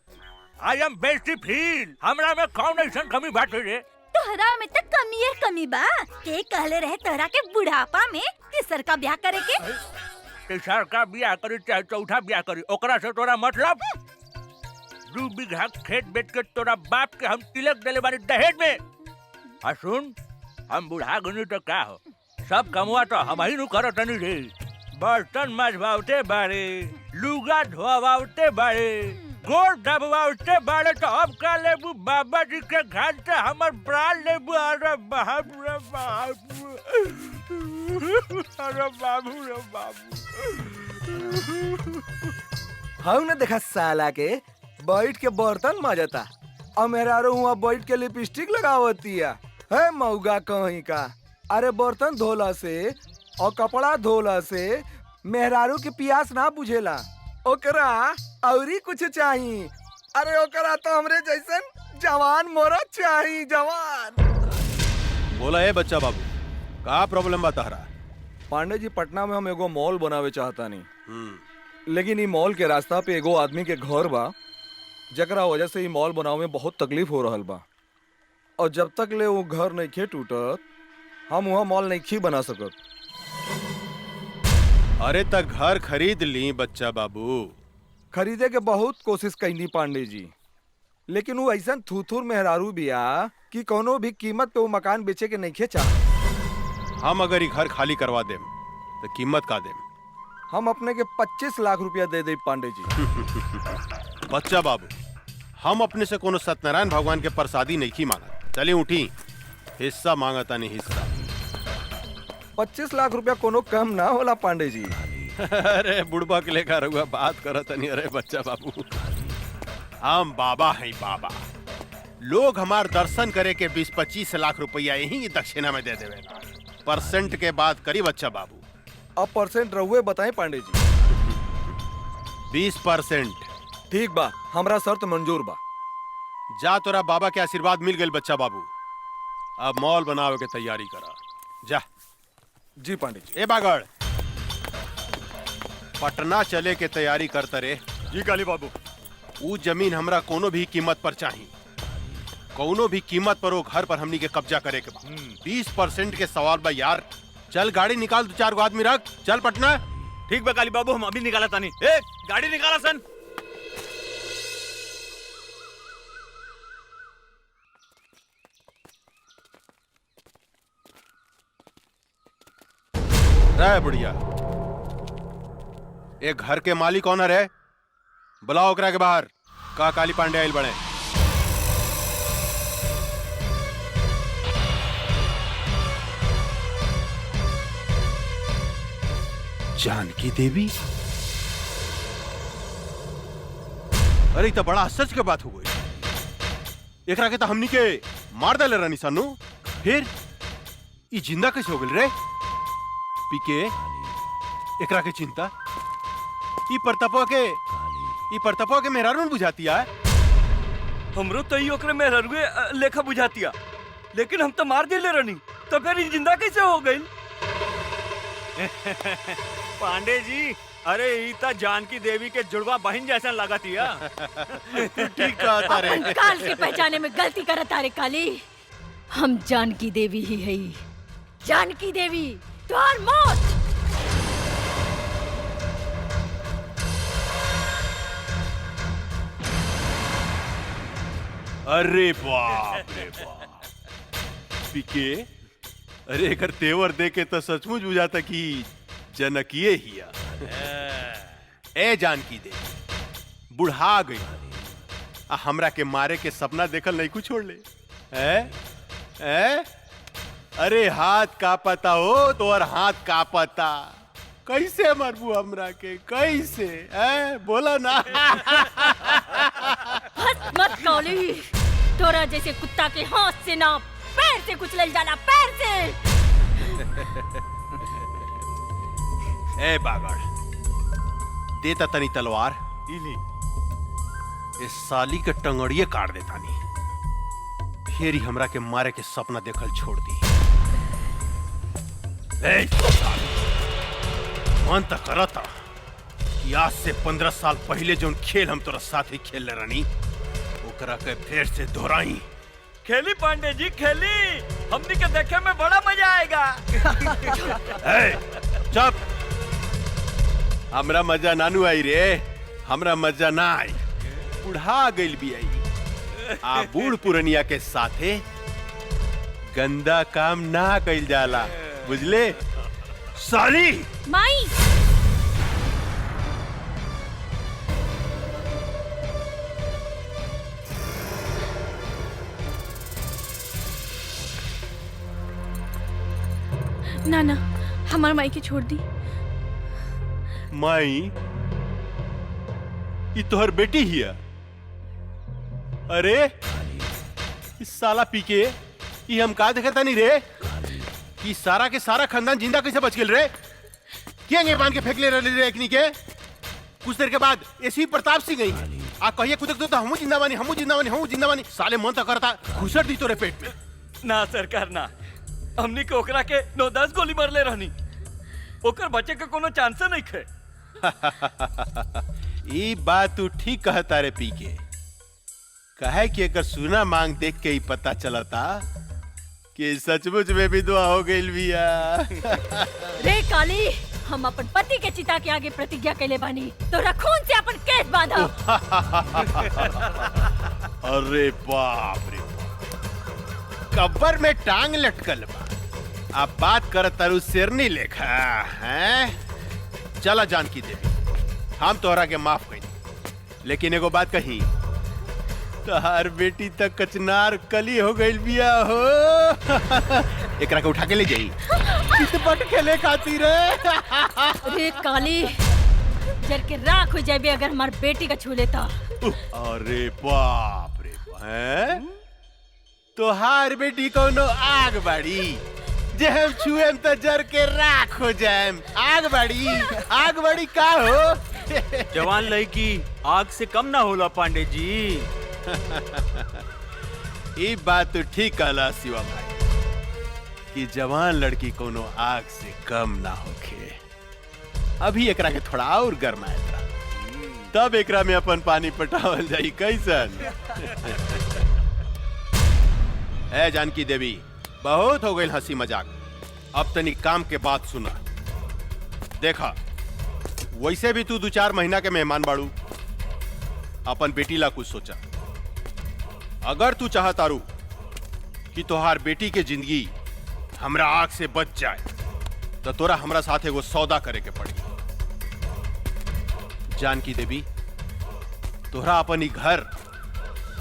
आई एम बेइज्जती फील। हमरा में कौन ऐसन कमी बाटे रे? तोहरा में तक कमी है कमी बा। के कहले रहे तोहरा के बुढ़ापा में तीसर का ब्याह करे के? तीसर का ब्याह करी चाहे चौथा ब्याह करी, ओकरा से तोरा मतलब? 2 बीघा खेत बेच के तोरा बाप के हम तिलक देले बानी दहेज में। आ सुन, हम बुढ़ा गनी तो का हो, सब कमवा तो हम ही नु करत नहीं रे। बर्तन मजवाते बारे, लुगा धोवाते बारे, गोड़ दबवाते बारे, तो अब का लेबू बाबा जी के घर से हमर प्राण लेबू। अरे बाप रे बाप, अरे बाबू रे बाबू। हम ने देखा साला के बैठ के बर्तन माजता, और मेरा हुआ बैठ के लिपस्टिक लगावती है मऊगा कहीं का। अरे बर्तन धोला से और कपड़ा धोला से मेहरारू के प्यास ना बुझेला, ओकरा औरी कुछ चाहिए। अरे ओकरा तो हमरे जैसन जवान मोरा चाहिए, जवान। बोला है बच्चा बाबू, का प्रॉब्लम बता रहा? पांडे जी, पटना में हम एगो मॉल बनावे चाहता नहीं, लेकिन ई मॉल के रास्ता पे एगो आदमी के घर बा, जकरा वजह से ई मॉल बनावे में बहुत तकलीफ हो रहल बा। और जब तक ले वो घर नहीं खे टूटत, हम वहाँ मॉल नहीं खी बना सकत। अरे तक घर खरीद ली बच्चा बाबू। खरीदे के बहुत कोशिश कैनी पांडे जी, लेकिन वो ऐसा थूथूर मेहरारू बिया कि कोनो भी कीमत पे वो मकान बेचे के नहीं खे चाह। हम अगर ये घर खाली करवा देम तो कीमत का देम? हम अपने के 25 लाख रुपया दे दे पांडे जी। बच्चा बाबू, हम अपने से कोनो सत्यनारायण भगवान के प्रसादी नहीं की मांगा। चले उठी, हिस्सा मांगता नहीं हिस्सा। 25 लाख रुपया कोनो कम ना होला पांडे जी। अरे बुढ़बा के लेकर हुआ बात करत नहीं। अरे बच्चा बाबू, हम बाबा हैं बाबा। लोग हमार दर्शन करे के 20-25 लाख रुपया यही दक्षिणा में दे देवे। परसेंट के बात करी बच्चा बाबू। अब परसेंट रहुए बताएं पांडे जी। 20%। ठीक बा, हमरा शर्त मंजूर बा। जा, तोरा बाबा के आशीर्वाद मिल गए बच्चा बाबू। अब मॉल बनावे के तैयारी करा जा। जी पांडे जी। ए बागड़, पटना चले के तैयारी करते रे। जी काली बाबू। वो जमीन हमरा कोनो भी कीमत पर चाहिए। कोनो भी कीमत पर वो घर पर हमनी के कब्जा करे के बा। 20% के सवाल बा यार। चल गाड़ी निकाल, 2-4 आदमी रख, चल पटना। ठीक बा काली बाबू, हम अभी निकाला तानी। ए, गाड़ी निकाला सन। रे बुढ़िया, एक घर के मालिक कौन है? बुलाओ ओकरा के बाहर। का काली पांडे आइल बने? जानकी देवी? अरे तो बड़ा सच के बात हो गई। एकरा के तो हमनी के मार डाले रानी सानू, फिर ई जिंदा कैसे हो गई रे? पीके एकरा के चिंता ई परतपवा के मेहरारून बुझाती है। हमरो तो ई ओकरे मेहरुए लेखा बुझातिया, लेकिन हम तो मार दिले रहनी, तो फिर ई जिंदा कैसे हो गई? पांडे जी, अरे ईता जानकी देवी के जुड़वा बहन जैसा लगतिया। ठीक कहता रे। अपन काल के पहचाने में गलती करत तारे काली। हम जानकी देवी ही है। जानकी देवी तुम्हार मौत। अरे बाप रे बाप पीके, अरे एकर तेवर देके तो सचमुच बुझाता कि जनकिए हिया। ए जानकी दे बुढ़ा गई, हमरा के मारे के सपना देखल नहीं कुछ छोड़ ले। अरे हाथ का पता हो तो और हाथ का पता, कैसे मरबू हमरा के, कैसे? बोला ना। हंस मत काली, तोरा जैसे कुत्ता के हाथ से ना पैर से कुचल जाला, पैर से। ए बागड़, देता तनी तलवार, इस साली के टंगड़िए काट देता नी, फिर ही हमरा के मारे के सपना देखल छोड़ दी। मन तक करता कि आज से 15 साल पहले जो खेल हम तोरा साथ ही खेल रानी, ओकरा के फिर से दोहराई। खेली पांडे जी, खेली, हमनी के देखे में बड़ा मजा आएगा। चुप, हमरा मजा नानू आई रे, हमरा मजा ना आई, बुढ़ा गइल भी आई। आ बूढ़ पुरनिया के साथे गंदा काम ना कइल जाला, बुझले साली? माई, ना ना, हमार माई के छोड़ दी। माई ये तोहर बेटी ही है? अरे इस साला पीके ये हम का देखता नहीं रे कि सारा के सारा खानदान जिंदा कैसे बच गेल रे? क्या बांध के फेंक ले रहे रे एकनी के? कुछ देर के बाद ऐसी प्रताप सिंह गई आ कहिए कुदक तो हमू जिंदा बानी, हमू जिंदा बानी, हमू जिंदा बानी। साले मन तो करता घुसट दी तोरे पेट में। ना सरकार ना, हमनी के ओकरा के 9-10 गोली मार ले रहनी, ओकर बचे के कोनो चांस नहीं खे। ये बात तू ठीक कहता रे पीके, कहे कि एकर सुना मांग देख के ही पता चलता कि सचमुच में भी दुआ हो गई बिया। रे काली, हम अपन पति के चिता के आगे प्रतिज्ञा कैले बानी, तोरा खून से अपन केस बांधा। अरे बाप रे, कब्र में टांग लटकल बा, अब बात कर तारू शेरनी लेखा हैं? चला जानकी देवी, हम तोहरा के माफ कही, लेकिन एगो बात कही, तोहार बेटी तक कचनार कली हो गई बिया हो। एकरा के उठा के ले जाई चितपट खेले खातिर। रे काली, जर के राख हो जाबे अगर हमार बेटी का छू लेता। अरे बाप रे, हैं? तोहार बेटी कोनो आग बाड़ी, जे हम छुएम तो जर के राख हो जाएम। आग बाड़ी का हो? जवान लड़की आग से कम ना होला पांडे जी। ये बात तो ठीक कहला शिवा भाई कि जवान लड़की कोनो आग से कम ना होखे। अभी एकरा के थोड़ा और गरमाए था, तब एकरा में अपन पानी पटावल जाई कैसन। ए जानकी देवी, बहुत हो गई हंसी मजाक, अब तनी काम के बात सुना। देखा, वैसे भी तू 2-4 महीना के मेहमान बाड़ू, अपन बेटी ला कुछ सोचा। अगर तू चाहतारू कि तोहार बेटी के जिंदगी हमरा आग से बच जाए, तो तोरा हमरा साथ एगो सौदा करे के पड़ी। जानकी देवी, तोहरा अपन ही घर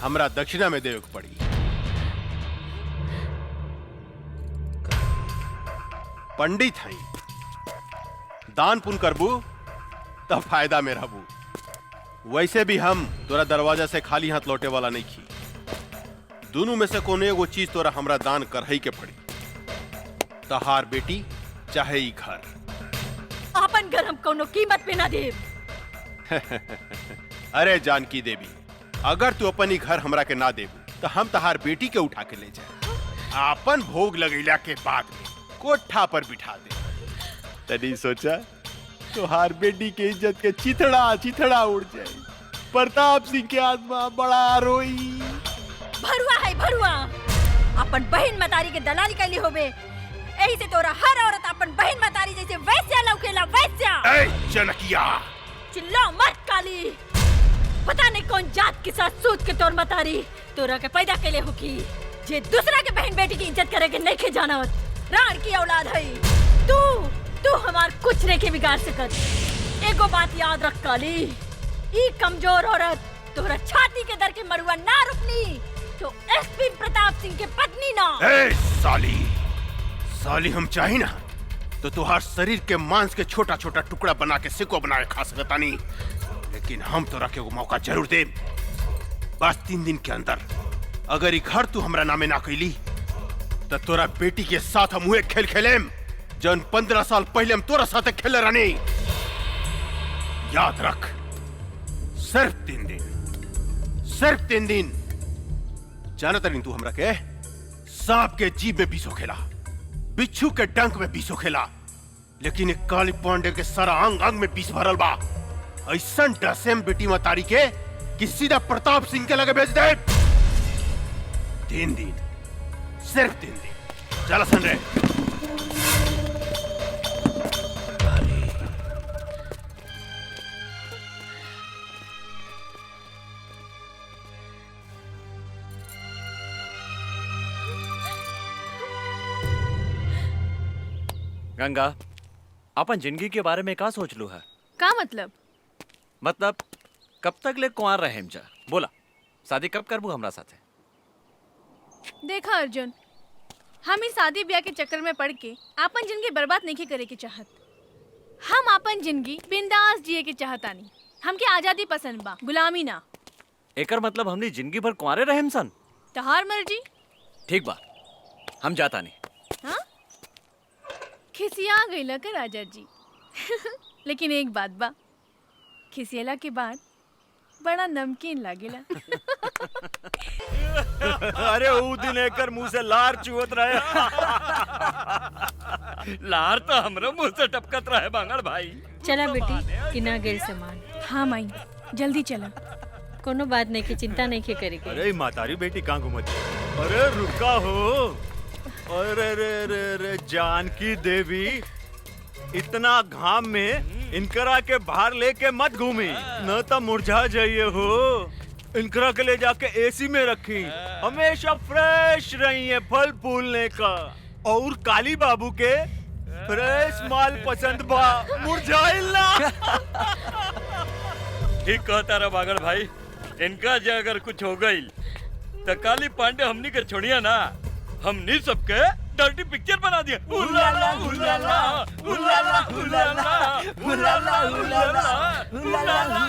हमरा दक्षिणा में देवे के पड़ी। पंडित हई, दान पुण्य करबू तब फायदा में रहबू। वैसे भी हम तोरा दरवाजा से खाली हाथ लौटे वाला नहीं खी। दोनों में से कोनो एगो चीज तोरा हमरा दान करही के पड़ी। तहार बेटी चाहे ई घर। अपन घर हम कोनो कीमत पे ना देब। अरे जानकी देवी, अगर तू अपन ही घर हमरा के ना देबू तो हम तहार बेटी के उठा के ले जाए, अपन भोग लगैला के बाद में कोठा पर बिठा दे। तनी सोचा तुहार बेटी के इज्जत के चिथड़ा चिथड़ा उड़ जाए। प्रताप सिंह के आत्मा बड़ा रोई। भरुआ है भरुआ, अपन बहन मतारी के दलाली कैली होबे। यही से तोरा हर औरत अपन बहन मतारी जैसे वैस्या लौकेला वैस्या। ए जनकिया, चिल्ला मत काली। पता नहीं कौन जात के साथ सोच के तोर मतारी तोरा के पैदा कैले होकी, जे दूसरा के बहन बेटी की इज्जत करे के नहीं खे जानत। राण की औलाद है तू हमार कुछ नहीं के बिगाड़ सकत। एगो बात याद रख काली, ई कमजोर औरत तोरा छाती के दर के मरुआ ना रुकनी तो एसपी प्रताप सिंह के पत्नी ना। ए साली हम चाही ना तो तुहार शरीर के मांस के छोटा छोटा टुकड़ा बना के सिको बना के खा सकता नहीं, लेकिन हम तोरा के वो मौका जरूर दे। बस 3 दिन के अंदर अगर ई घर तू हमरा नामे ना कैली तो तोरा बेटी के साथ हम हुए खेल खेलेम जन 15 साल पहले हम तोरा साथ खेले रहनी। याद रख, सिर्फ 3 दिन। जानता नहीं तू हमरा के सांप के जीभ में बीसो खेला, बिच्छू के डंक में बीसो खेला, लेकिन एक काली पांडे के सारा अंग अंग में बीस भरल बा। ऐसा डसेम बेटी मतारी के कि सीधा प्रताप सिंह के लगे भेज दे। 3 दिन, सिर्फ 3 दिन। चला सन रे। गंगा, अपन जिंदगी के बारे में का सोच लू है? का मतलब? मतलब कब तक ले कुंवार रहेम जा? बोला, शादी कब करबू हमरा साथे? देखा अर्जुन, हम इस शादी ब्याह के चक्कर में पड़ के अपन जिंदगी बर्बाद नहीं करे के चाहत। हम अपन जिंदगी बिंदास जिए के चाहतानी। हमके आजादी पसंद बा, गुलामी ना। एकर मतलब हमनी जिंदगी भर कुंवारे रहेम सन? तहार मर्जी। ठीक बा, हम जाता नहीं। हाँ? खिसिया गईला का राजा जी। लेकिन एक बात बा, खिसियला के बाद बड़ा नमकीन लागेला। अरे ऊ दिन एकर मुंह से लार चुवत रहे। लार तो हमरो मुंह से टपकत रहे बांगड़ भाई। चला बेटी, किना गेल सामान। हाँ माई, जल्दी चला। कोनो बात नहीं की चिंता नहीं के करेगी। अरे मातारी बेटी कहाँ घूमत? अरे रुका हो। अरे रे रे रे जानकी देवी, इतना घाम में इनकरा के बाहर लेके मत घूमी, न तो मुरझा जाइए हो। इनकरा के ले जाके एसी में रखी, हमेशा फ्रेश रही है फल फूलने का। और काली बाबू के फ्रेश माल पसंद बा, मुरझाइल ना। ठीक कहता रहा बागड़ भाई, इनका जो अगर कुछ हो गई तो काली पांडे हमनी के छोड़िया ना, हमनी सबके डर्टी पिक्चर बना दिया। उलाला उलाला उलाला उलाला उलाला उलाला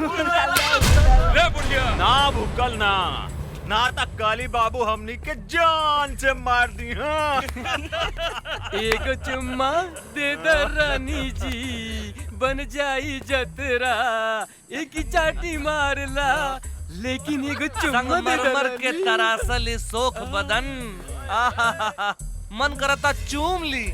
उलाला। रे बुढ़िया ना भूकल ना तक काली बाबू हमनी के जान से मार दी। हाँ। एक चुम्मा दे दे रानी जी, बन जाई जतरा। एक चाटी मारला, लेकिन एगो चुम्मा दे दे संगमरमर के तरासल सोख बदन, आहा मन करता चूम ली।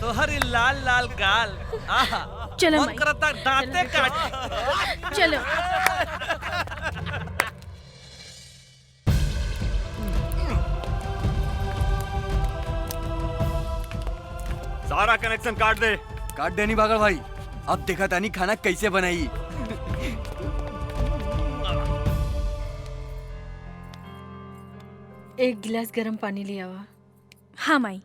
तोहरी लाल लाल गाल, आहा चलो मन करता दांते काट। चलो। सारा कनेक्शन काट दे। काट देनी बागड़ भाई, अब देखा तानी खाना कैसे बनाई। एक गिलास गर्म पानी ले आवा। हाँ माई।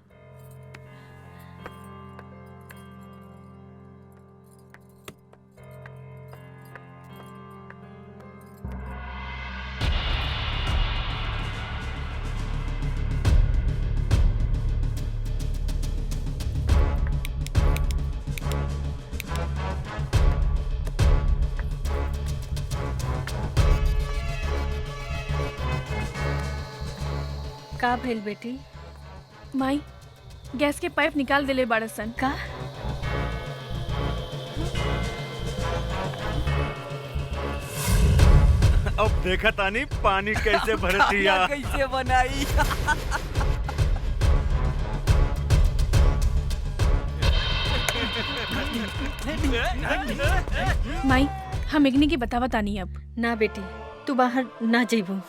का भेल बेटी? माई गैस के पाइप निकाल देले बाड़सन। का? अब देखा तानी पानी कैसे भरतिया। कैसे बनाई? माई हम इग्नी की बतावा तानी अब। ना बेटी, तू बाहर ना जेबू।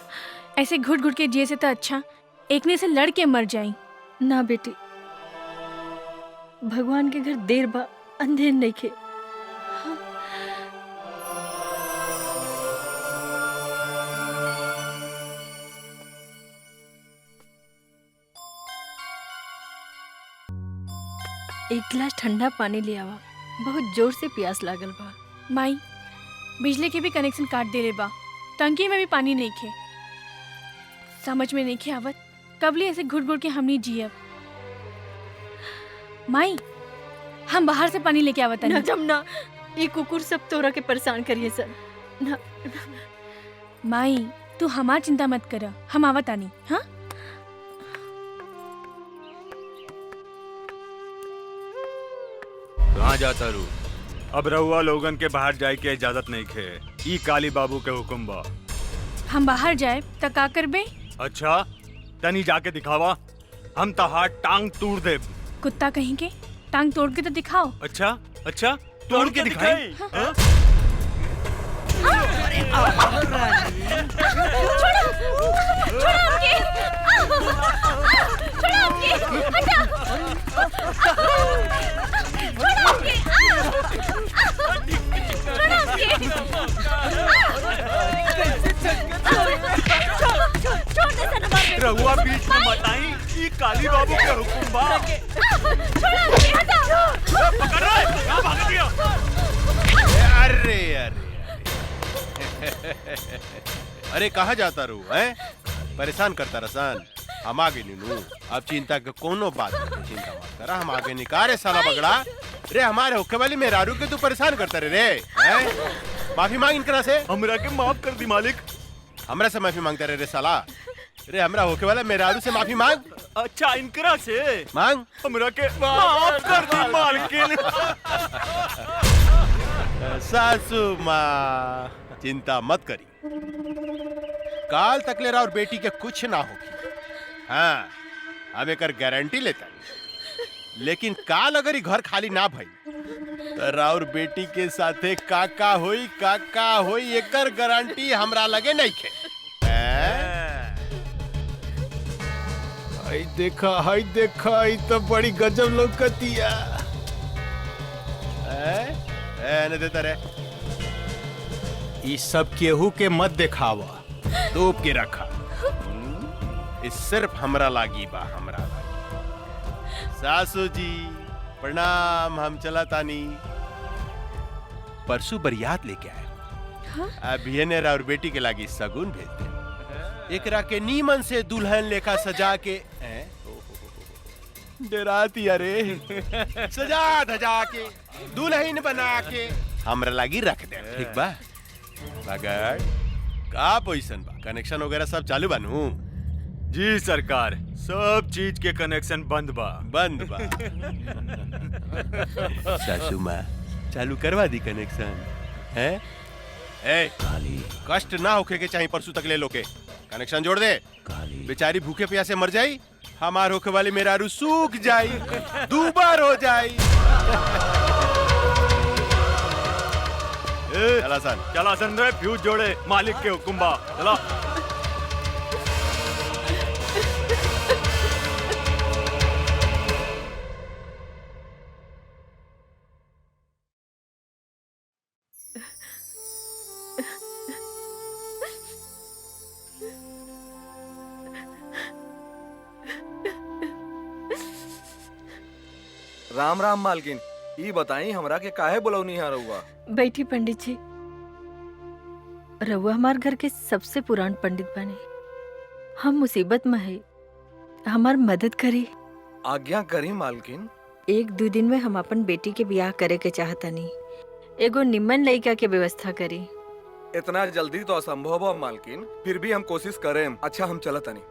ऐसे घुट घुट के जिए से तो अच्छा एकने से लड़ के मर जाई। ना बेटी, भगवान के घर देर बा अंधेर नहीं खे। एक गिलास ठंडा पानी ले आवा, बहुत जोर से प्यास लागल बा। माई बिजली के भी कनेक्शन काट देले बा, टंकी में भी पानी नहीं खे। समझ में नहीं खे आवत कबली ऐसे घुट घुट के हमनी जियब। माई हम बाहर से पानी लेके आवत ना जमुना, ये कुकुर सब तोरा के परेशान करिए सर। ना माई तू हमार चिंता मत कर, हम आवत आनी। हाँ कहाँ जाता रू? अब रहुआ लोगन के बाहर जाए के इजाजत नहीं खे। ई काली बाबू के हुक्म बा। हम बाहर जाए त का करबे? अच्छा तनी जाके दिखावा, हम तहार टांग तोड़ दे। कुत्ता कहीं के टांग तोड़ के तो दिखाओ। अच्छा अच्छा तोड़ के दिखाई। हाँ? रहुआ बीच में मत आई, ये काली बाबू के हुक्म बा। पकड़ रहा है, कहाँ भाग गया? अरे अरे अरे कहाँ जाता रू है? परेशान करता रसान। हम आगे नीनू, अब चिंता के कोनो बात नहीं, चिंता मत करा, हम आगे निकारे साला बगड़ा। रे हमारे होके वाली मेहरारू के तू परेशान करता रे हैं? माफी मांग इनकरा से। हमरा के माफ कर दी मालिक। हमरा से माफी मांगता रे साला। रे हमरा होके वाला मेहरारू से माफी मांग। अच्छा इनकरा से मांग। हमरा के माफ कर दी मालकिन। सासू माँ चिंता मत करी, काल तक ले रहा और बेटी के कुछ ना होगी। हाँ अब एक गारंटी लेता, लेकिन काल अगर घर खाली ना भई तो राउर बेटी के साथे काका होई एकर गारंटी हमरा लगे नहीं खे। हाय देखा ई तो बड़ी गजब लौकतिया। ने देता रे, ई सब केहू के मत दिखावा, तोप के रखा। इस सिर्फ हमरा लागी बा, हमरा लागी। सासू जी प्रणाम, हम चला तानी। परसों बरियात लेके आए। हाँ? अभी ने और बेटी के लागी सगुन भेज दे। एकरा के नीमन से दुल्हन लेखा सजा के डराती अरे सजा धजा के दुल्हन बना के हमरा लागी रख दे। ठीक बा? मगर का पोजीशन बा? कनेक्शन वगैरह सब चालू बानू? जी सरकार, सब चीज के कनेक्शन बंद बा। सासू माँ चालू करवा दी कनेक्शन है? ए काली कष्ट ना होके के चाहिए, परसों तक ले लो के कनेक्शन जोड़ दे। काली बेचारी भूखे प्यासे मर जाई, हमार होके वाली मेहरारू सूख जाई, दूबार हो जाई। चला सन रे, फ्यूज जोड़े, मालिक के हुक्म बा। चला राम राम मालकिन, ई बताई हमरा के काहे बुलौनी है रउआ? बैठी पंडित जी। रउआ हमार घर के सबसे पुरान पंडित बने। हम मुसीबत में है, हमार मदद करी। आज्ञा करी मालकिन। 1-2 दिन में हम अपन बेटी के ब्याह करे के चाहतनी। एगो निम्मन लड़का के व्यवस्था करी। इतना जल्दी तो असंभव है मालकिन, फिर भी हम कोशिश करें। अच्छा हम चलत तनी।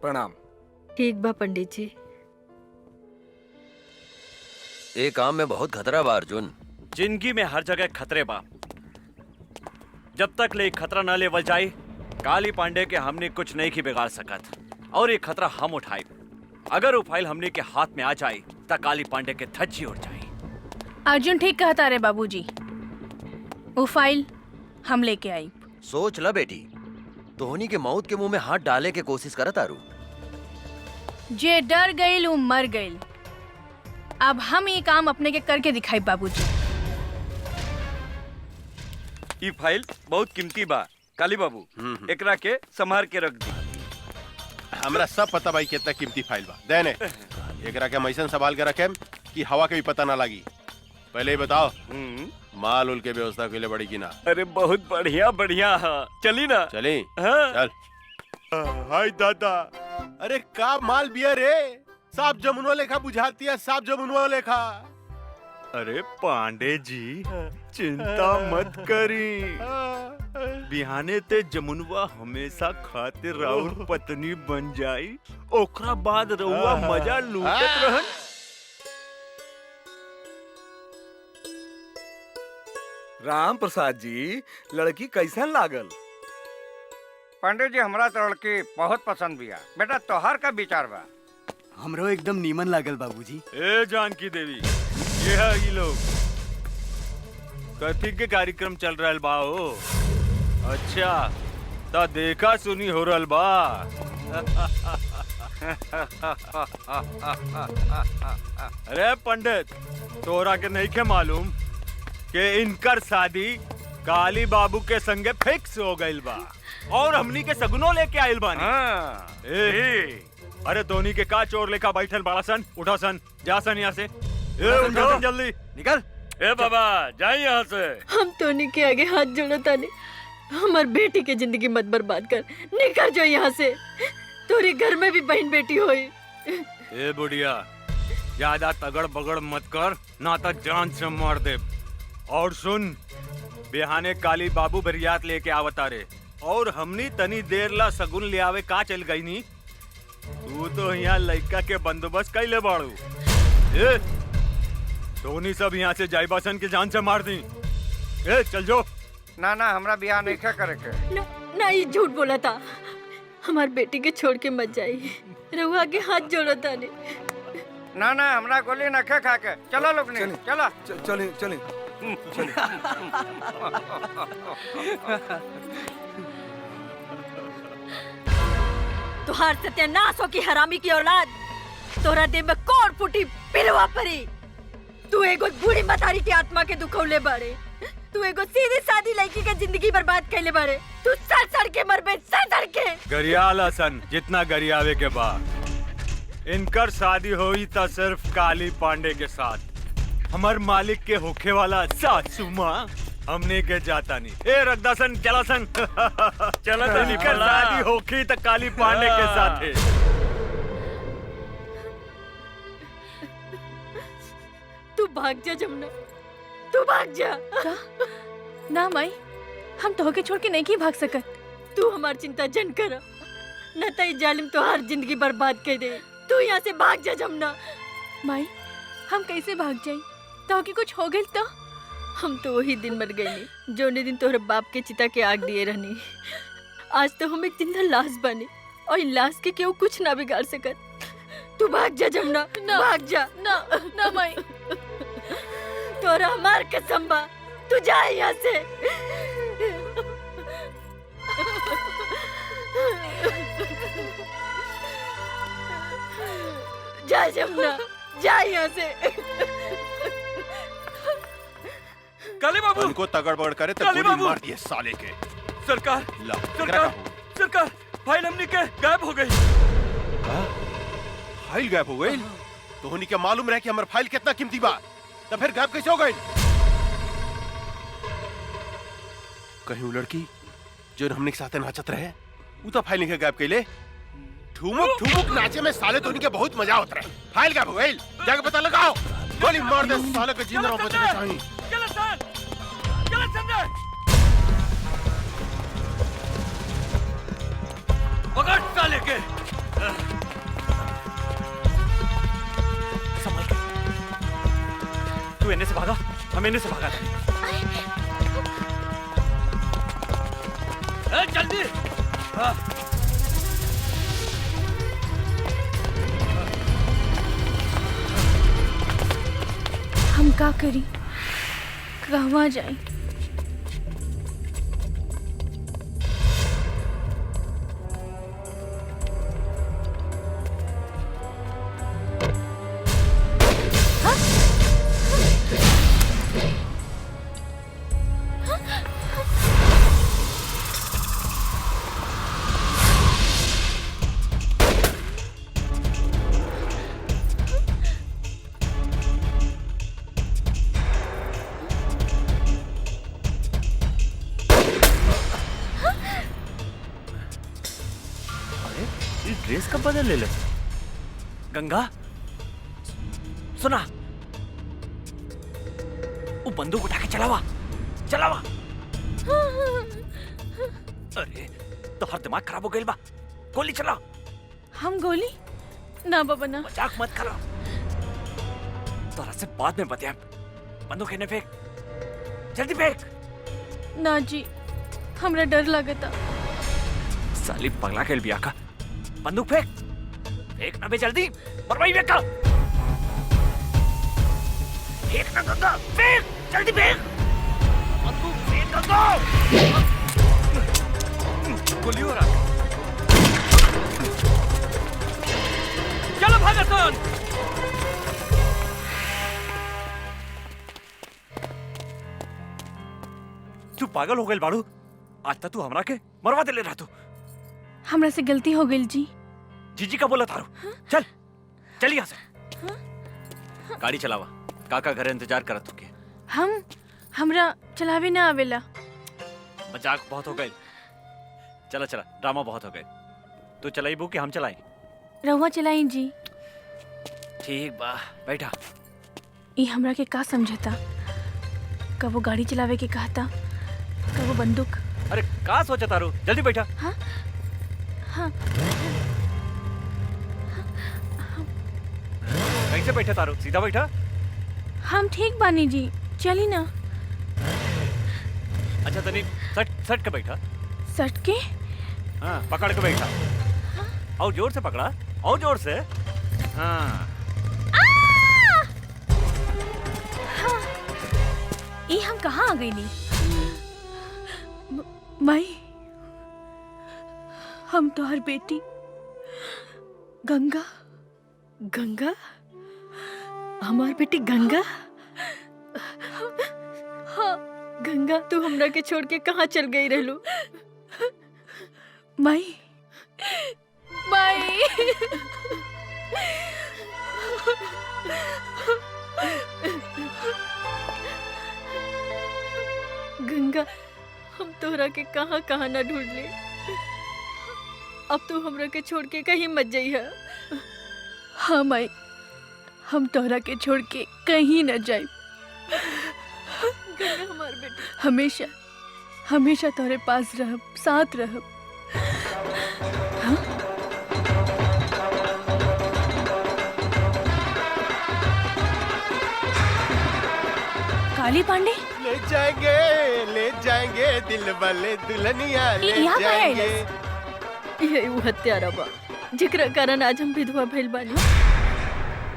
प्रणाम। ठीक बा पंडित जी। ये काम में बहुत खतरा बा अर्जुन। जिंदगी में हर जगह खतरे बा। जब तक ले खतरा न लेवल जाए काली पांडे के हमने कुछ नहीं की बिगाड़ सकत और ये खतरा हम उठाए। अगर वो फाइल हमने के हाथ में आ जाए तो काली पांडे के धज्जी उड़ जाए। अर्जुन ठीक कहता रे बाबूजी, वो फाइल हम लेके आई। सोच ला बेटी, तोहनी के मौत के मुंह में हाथ डाले के कोशिश करत आरू। जे डर गईल वो मर गईल। अब हम ये काम अपने के करके दिखाई बाबूजी। ये फाइल बहुत कीमती बा काली बाबू, एकरा के संभाल के रख दी। हमरा सब पता भाई कितना कीमती फाइल बा। देने एकरा के हम ऐसन संभाल के रखे कि हवा के भी पता ना लगी। पहले ही बताओ माल उल के व्यवस्था के लिए बड़ी की ना। अरे बहुत बढ़िया बढ़िया है, चली ना। चली हाँ। चल। हाय दादा, अरे का माल बिया रे, साफ जमुनवा लेखा बुझाती है, साफ जमुनवा लेखा। अरे पांडे जी चिंता मत करी, बिहाने ते जमुनवा हमेशा खातिर राउर पत्नी बन जाई, ओकरा बाद रउआ मजा लूटत रहन। राम प्रसाद जी, लड़की कैसन लागल? पंडित जी हमरा तो लड़की बहुत पसंद बिया। बेटा तोहार का विचार बा? हमरो एकदम नीमन लागल बाबूजी। ए जानकी देवी, ये है ये लोग कथी के कार्यक्रम चल रहल बा हो? अच्छा ता देखा सुनी हो रहल बा। अरे पंडित, तोरा के नहीं के मालूम कि इनकर शादी काली बाबू के संगे फिक्स हो गइल बा और हमनी के सगुनो लेके आइल बानी। अरे धोनी के का चोर लेखा बैठल बड़ा सन, उठा सन, जा सन यहाँ से। उठा सन जल्दी, निकल। ए बाबा जाए यहाँ से। हम तोनी के आगे हाथ जोड़ो तानी, हमार बेटी के जिंदगी मत बर्बाद कर। निकल जाओ यहाँ से, तोरे घर में भी बहन बेटी होई। ए बुढ़िया, ज्यादा तगड़ बगड़ मत कर, ना तो जान से मार दे। और सुन, बिहाने काली बाबू बरियात लेके आवता रे और हमनी तनी देर ला सगुन ले आवे का चल गई नी। तू तो यहाँ लड़का के बंदोबस्त कैले बाड़ू। ए धोनी सब यहाँ से जाइबासन के जान से मार दी। ए चल जो। ना ना हमरा बियाह नहीं करे के। ना ये झूठ बोला था। हमार बेटी के छोड़ के मत जाइए, रहुआ के हाथ जोड़ो तानी। ना ना हमरा गोली न खा के। चलो लोग ने, चला चले चले। तुहार सत्यानाश हो की हरामी की औलाद, तोरा देह में कौन फूटी पिलवा परी। तू एगो बूढ़ी मतारी की आत्मा के दुखौले बाड़े, तू एगो सीधी सादी लड़की के जिंदगी बर्बाद कैले बाड़े। तू सड़ सड़ के मरबे, सड़ सड़ के। गरियाला सन जितना गरियावे के बाद इनकर शादी हुई था सिर्फ काली पांडे के साथ। हमार मालिक के होखे वाला सासू माँ हमने के जाता नहीं। ए रगदासन चला सन। चला तो निकल, शादी होखी तो काली पांडे के साथ है। तू भाग जा जमुना, तू भाग जा। ना माई, हम तो के छोड़ के नहीं की भाग सकत। तू हमार चिंता जन कर, न तो ये जालिम तो हर जिंदगी बर्बाद कर दे। तू यहाँ से भाग जा जमुना। माई हम कैसे भाग जाई? तो के कुछ हो गइल तो? हम तो वही दिन मर गए जो दिन तोहरे बाप के चिता के आग दिए रहनी। आज तो हम एक जिंदा लाश बने और लाश के केहू कुछ ना बिगाड़ सकत। तू भाग जा जमुना, भाग जा। ना ना माई, तोरा हमार कसम बा, तू जा यहाँ से। जा जमुना, जा यहाँ से। काली बाबू उनको तगड़ बगड़ करे तो काली गोली बाबू! मार दिए साले के। सरकार ला, सरकार सरकार, फाइल हमने के गायब हो गई। फाइल गायब हो गई? तो होनी के मालूम रहे कि हमार फाइल कितना कीमती बा, तो फिर गायब कैसे हो गई? कहीं वो लड़की जो हमने के साथ नाचत रहे वो तो फाइल नहीं गायब कैले। ठुमुक ठुमुक नाचे में साले तो उनके बहुत मजा होता रहे। फाइल गायब हो गई, जाके पता लगाओ। गोली मार दे साले के जिंदा रहो बचने चाहिए। चलो सर, चलो संजय, पकड़ साले के। हम इन्हें से भागा था। जल्दी हम का करी, कहवा जाए? ड्रेस कब बदल ले? गंगा सुना, वो बंदूक उठा के चलावा चलावा। अरे तो हर दिमाग खराब हो गई बा, गोली चलाओ। हम गोली ना बाबा ना। मजाक मत करो, तोरा से बाद में बताया। बंदूक इन्हें फेंक, जल्दी फेंक। ना जी, हमरा डर लगता। साली पगला खेल बिया का। बंदूक फेंक, फेंक ना बे जल्दी, मरवाई फेंका। फेंक ना गंगा, फेंक जल्दी फेंक। बंदूक फेंक गंगा। गोली हो रहा। चलो भागसन। तू पागल हो गई बाड़ू, आज तक तू हमरा के मरवा दे ले रहा तू। हमरा से गलती हो गई जी। जीजी का बोला थारू। चल चल यहाँ से। गाड़ी चलावा, काका घर इंतजार करत तुके। हमरा चलावे ना आवेला। मजाक बहुत हो गई, चला चला, ड्रामा बहुत हो गए। तू चलाइबू कि हम चलाई? रहुआ चलाई जी। ठीक बा, बैठा। ये हमरा के का समझता, कबो गाड़ी चलावे के कहता, कबो बंदूक। अरे का सोचा तारू, जल्दी बैठा। हाँ हाँ। कैसे बैठा तारू, सीधा बैठा। हम ठीक बानी जी, चली ना। अच्छा तनी सट सट के बैठा। सट के? हाँ पकड़ के बैठा। और जोर से पकड़ा, और जोर से। हाँ ये हम कहाँ आ गई नी? माई, हम तो हर बेटी गंगा। गंगा? हमार बेटी गंगा? हाँ गंगा, तू हमरा के छोड़ के कहाँ चल गई रहलू? माई माई गंगा, हम तोहरा के कहाँ कहाँ ना ढूंढ ले। अब तू हमरा के छोड़ के कहीं मत जाइहा। हाँ माई, हम तोहरा के छोड़ के कहीं न जाए। गंगा हमार बेटी, हमेशा हमेशा तोरे पास रहब, साथ रहब। हाँ? काली पांडे ले जाएंगे दिल वाले दुल्हनिया ले यहाँ पे है जाएंगे। यही वो हत्यारा बा जेकरा कारण आज हम विधवा भइल बानी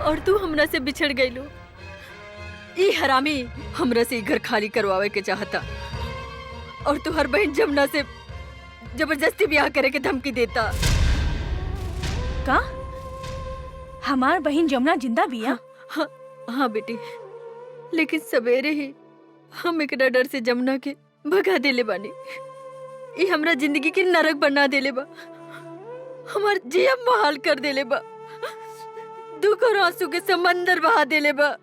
और तू हमरा से बिछड़ गइलो। ई हरामी हमरा से घर खाली करवावे के चाहता और तू हर बहन जमुना से जबरदस्ती ब्याह करे के धमकी देता। का हमार बहन जमुना जिंदा बिया? हाँ बेटी, लेकिन सवेरे ही हम एक डर से जमुना के भगा देले बानी। ये हमरा जिंदगी के नरक बना देले बा, हमार जिया महाल कर देले बा, दुख और आंसू के समंदर बहा देले बा।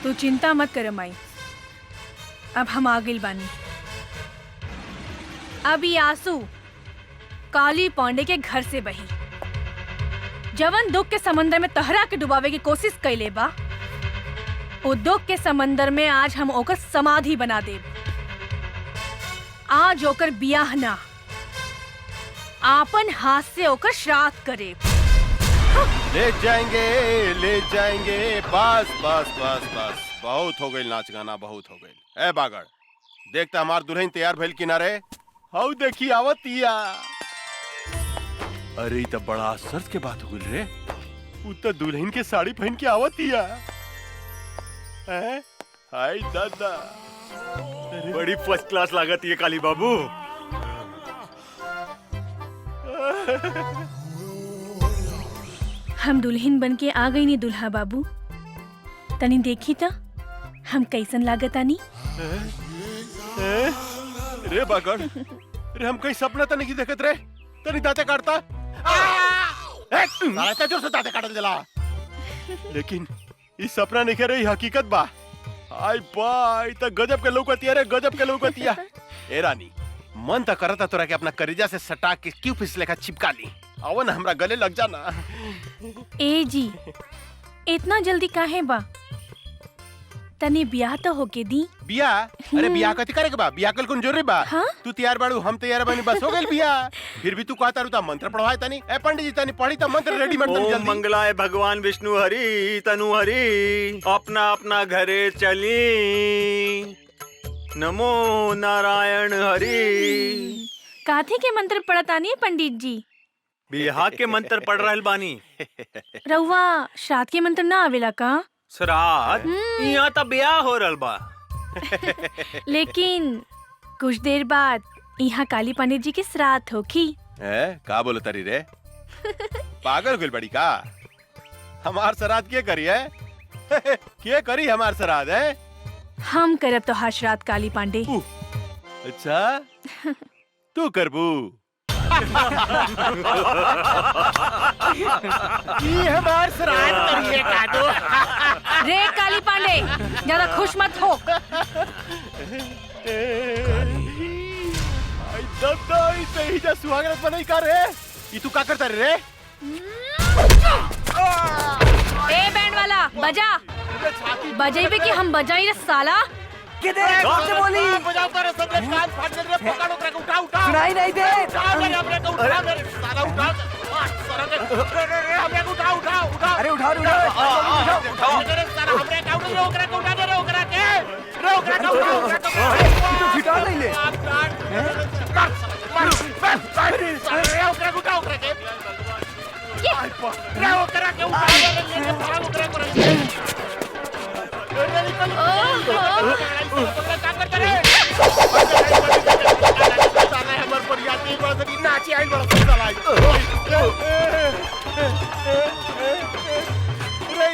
तू चिंता मत कर माई, अब हम आ गइल बानी। अब ये आंसू काली पांडे के घर से बही। जवन दुख के समंदर में तहरा के डुबावे की कोशिश कैले बा, वो दुख के समंदर में आज हम ओकर समाधि बना देब। आज ओकर बियाह ना, आपन हाथ से ओकर श्राद्ध करे। ले जाएंगे बस बस बस बस। बहुत हो गई नाच गाना, बहुत हो गई। ए बागड़, देखता हमार दुल्हन तैयार भइल किनारे। हाउ देखी आवतिया। अरे तो बड़ा आश्चर्य के बात हो गई रे। उ तो दुल्हन के साड़ी पहन के आवतिया। हाय दादा, बड़ी फर्स्ट क्लास लागत ये काली बाबू। हम दुल्हन बन के आ गई नी दुल्हा बाबू। तनी देखी था हम कैसन लागत आनी। रे बागड़, रे हम कहीं सपना तो नहीं देखत रे। तनी दांते काटता। साला जोर से दांते काटल जला। लेकिन इस सपना नहीं रही, हकीकत बा। आई बाई तो गजब के लौकतिया रे, गजब के लौकतिया। ए रानी, मन तो करता तोरा के अपना करेजा से सटा के क्यों फिसले का चिपका ली। आओ ना हमरा गले लग जाना। ए जी, इतना जल्दी काहे बा? तने ब्याह तो होके दी। बिया? अरे बिया कथी करे के बा? बिया कल कौन जरूरी बा? हाँ? तू तैयार बाड़ू, हम तैयार बानी, बस हो गइल बिया। फिर भी तू कहता रुता मंत्र पढ़वाए तनी। ए पंडित जी तनी पढ़ी त मंत्र रेडीमेड तनी ओम जल्दी। मंगलाय भगवान विष्णु हरि तनु हरि, अपना अपना घरे चली। नमो नारायण हरि। काथे के मंत्र पढ़तानी पंडित जी? बिहार के मंत्र पढ़ रहल बानी। रउआ श्राद्ध के मंत्र ना आवेला का? श्राद्ध? यहाँ तो ब्याह हो रहल बा। लेकिन कुछ देर बाद यहाँ काली पंडित जी के श्राद्ध होखी। का बोलो तरी रे? पागल हो गइल बड़ी का? हमार श्राद्ध के करी है? के करी हमार श्राद्ध है? हम करब तो हर श्राद्ध काली पांडे। अच्छा, तू करबू? ये हमार श्राद्ध करिए कादो। रे काली पांडे, ज्यादा खुश मत हो। आई दादा, इसे ही जा सुहागरात बनाई का रे? ये तू का करता रे? ए बैंड वाला, बजा। बजेबे कि हम बजाई रे साला। किधर कौन से बोली? बजाओ करे सब रे, कान फाट गए रे, पकड़ो करे, उठा उठा। सुनाई नहीं दे। उठा रे, हमरे को उठा रे, साला उठा। साला रे, हमरे को उठा उठा उठा। अरे उठाओ उठाओ उठाओ रे साला, हमरे का उठा रे, ओकरा को उठा दे रे, ओकरा के। रे ओकरा को उठा, ओकरा को। तू छिटा नहीं ले। मार रे, ओकरा को उठा, ओकरा के। रे ओकरा के उठा दे रे, लेके भाग ओकरा को।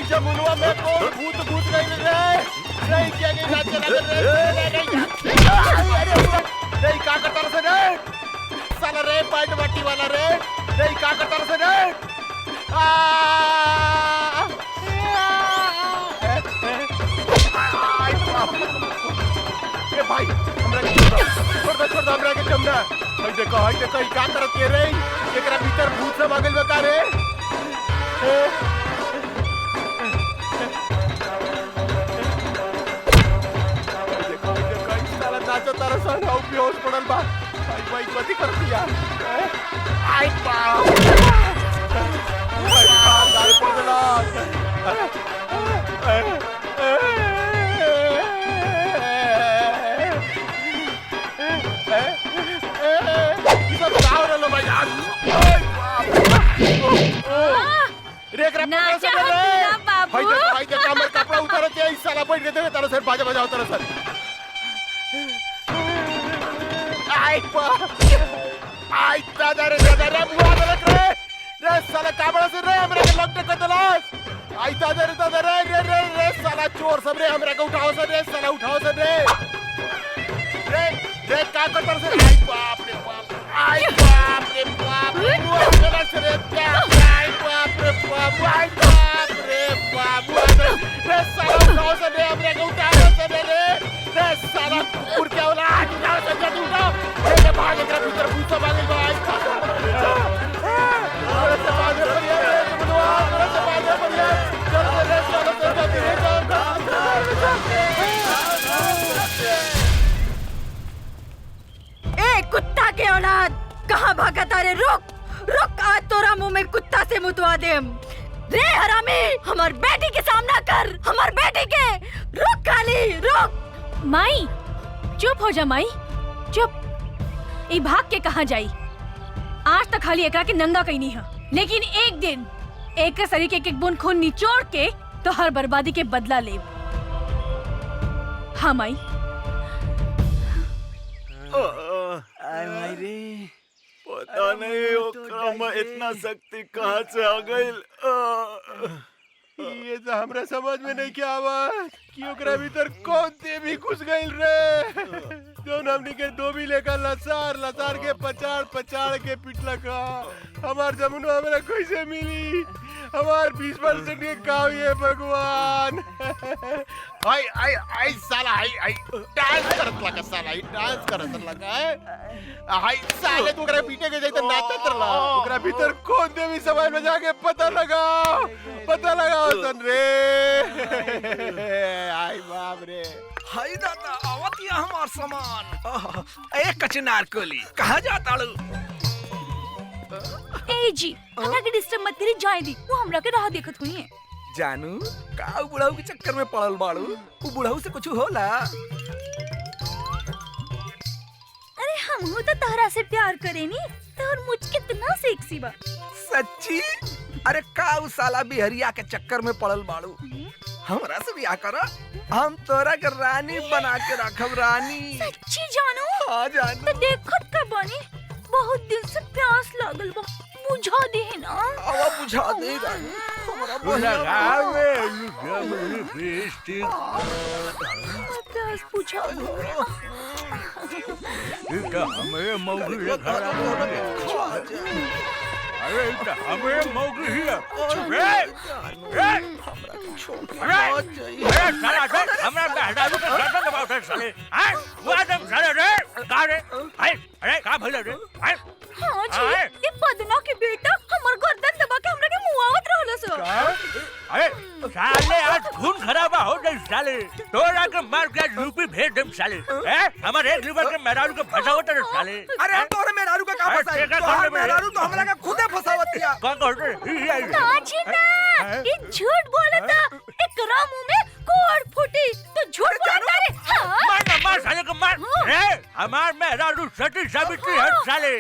जमुनवा में कौन भूत भूत गई रे? क्या गई नाच चला रे? का करता रे? साला रे पैंट बट्टी वाला रे? का करता रे? ए भाई, हमरा के छोड़ दे हमरा के जमना। हई देखो ई का करत के रे? एकरा भीतर भूत सब आ गइल बा का रे? देखो ई साला नाचो तारा संग आउ बेहोश पड़ल बा। भाई कथी कर दिया? आई बाप! गाड़ी पड़ गेला। कपड़ा उतार साला बैठ गए तारा सर बाजा बजाओ तारा सर। आई दादा रे बुआ गलत रे साला काबड़ा से रे हमरा के लपटे कर देलास। आई दादा रे साला चोर सब रे हमरा के उठाओ से रे साला उठाओ से रे का करता से। आई बाप रे बाप, आई बाप रे बाप, बुआ गलत से रे क्या? आई बाप रे बाप, आई बाप रे बाप, रे साला उठाओ से रे हमरा के उठाओ से रे साला कुकुर क्या होला? उठाओ से जल्दी उठाओ रे भाग एकरा भीतर भूत सब आ गइल बा। आई ए कुत्ता के औलाद, कहाँ भागता रे? रुक रुक, आज तोरा मुंह में कुत्ता से मुतवा देम। रे हरामी, हमार बेटी के सामना कर, हमार बेटी के। रुक काली, रुक। माई चुप हो जा माई, चुप। ई भाग के कहाँ जाई? आज तक खाली एकरा के नंगा कहीं नहीं है, लेकिन एक दिन एक के शरीर के एक बूंद खून निचोड़ के तो हर बर्बादी के बदला ले। हाँ माई। पता नहीं ओकरा में इतना शक्ति कहाँ से आ गई। ये तो हमरा समझ में नहीं क्या आवा कि ओकरा भीतर कौन देवी घुस गइल रे। जौन हमनी के डोबी लेकर लसार लसार के पचाड़ पचाड़ के पिटला का। हमार जमुन हमरा कैसे मिली? हमार 20% के काव ये भगवान। आई आई आई साला आई डांस करत लगा, साला आई डांस करत लगा है। आई साले तू ओकरा पीटे के जाई त नाचत रहा। ओकरा भीतर कौन देवी समाज में जाके पता लगाओ सन रे। आई बाप रे। हाय दादा, आवतिया हमार सामान। एक कचनार कोली, कहाँ जाता लू? ए जी, हमरा के डिस्टर्ब मत करी, जाए दी। वो हमरा के राह देखत हुई है। जानू का बुढ़ाऊ के चक्कर में पड़ल बाड़ू? वो बुढ़ाऊ से कुछ होला? अरे हम हो तो तहरा से प्यार करेनी, तोर मुझ कितना सेक्सी बा। सच्ची? अरे का उ साला बिहरिया के चक्कर में पड़ल बाड़ू? हमरा से ब्याह करा, हम तोरा के रानी बना के रखब। रानी सच्ची जानू? हाँ जानू। तो देखत का बानी, बहुत दिन से प्यास लागल बा, बुझा दे ना। आवा बुझा दे रानी। हमरा प्यास बुझा दे। हमें मौगी अरे हमें मौगी ही है। साला हमरा बेहदारू के गर्दन दबावत साले। हां वो आदम साले रे का रे? अरे का भइल रे? हां जी, ये बदना के बेटा हमर गर्दन दबा के हमरा के मुआवत रहलो सो। अरे साले आज खून खराबा हो गई साले। तोरा के मार के यूपी भेज देम साले। हमर एक लीवर के मेहरारू के फसावत रे साले। अरे हम तोरे मेहरारू का का फसाई? तोहर मेहरारू तो हमरा के खुदे फसावतिया। कौन कहत रे? ना जी ना, ये झूठ बोलता। एकरा मुंह में कोड़ फूटी तो झूठ बोलता रे। मार ना, मार साले को मार। रे हमार मेहरारू सती सावित्री है साले।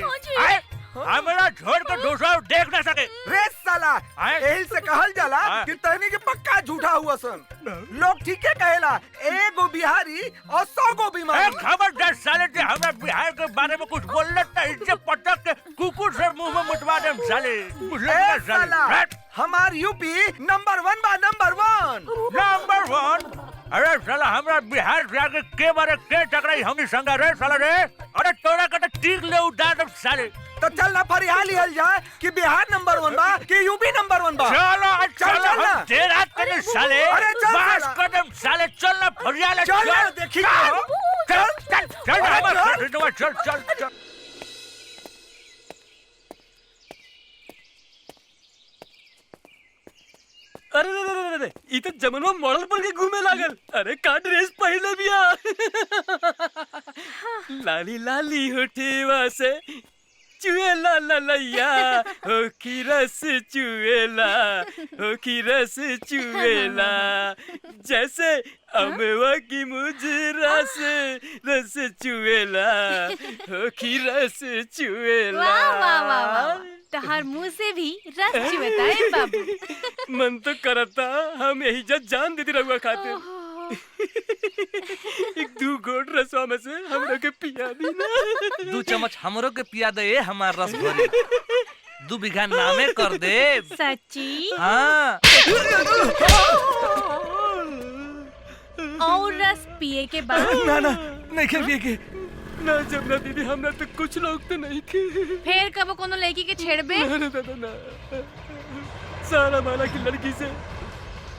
हमरा छोड़ कर दूसरा देख ना सके। रे साला, एही से कहल जाला कि तहनी के पक्का झूठा हुआ सन। लोग ठीक है कहेला, एगो बिहारी और 100 गो बीमारी। खबरदार साले जे हमरा बिहार के बारे में कुछ बोलले त इज्जत पटक के कुकुर से मुंह में मुतवा देम साले। ए साला, हमार यूपी नंबर 1 बा, नंबर 1। नंबर 1? अरे साला हमरा बिहार से आके के बारे के टकराई हमनी संग रे साला रे। अरे तोरा के त टीक ले उड़ा दम साले। तो चल ना फरियाल लिहल जाए कि बिहार नंबर 1 बा कि यूपी नंबर 1 बा। चलो ना देर रात के साले। अरे चल बस कदम साले, चल ना फरियाल। चल देखी चल चल चल चल चल चल। अरे रे रे, ई तो जमनवा मॉडल बन के घूमे लागल। अरे का ड्रेस पहले बिया। लाली लाली होठेवा से चुएला ललैया, हो की रस चुएला, हो की रस चुएला, जैसे अमवा की मुजरा से रस चुएला, हो की रस चुएला। वाह वाह वाह वाह, तहार मुंह से भी रस चुएता है बाबू। मन तो करता हम यही जान देती रहुआ खातिर। एक 2 घोट रसवा में से हमरा के पिया दी ना। 2 चम्मच हमरो के पिया दे हमार रस भरी। 2 बीघा नामे कर दे। सच्ची? हाँ। और रस पिए के बाद? ना ना, नहीं के पिए के ना जमुना दीदी, हमरा तो कुछ लोग तो नहीं के। फिर कब कोनो लड़की के छेड़बे? ना दादा ना, सारा माला की लड़की से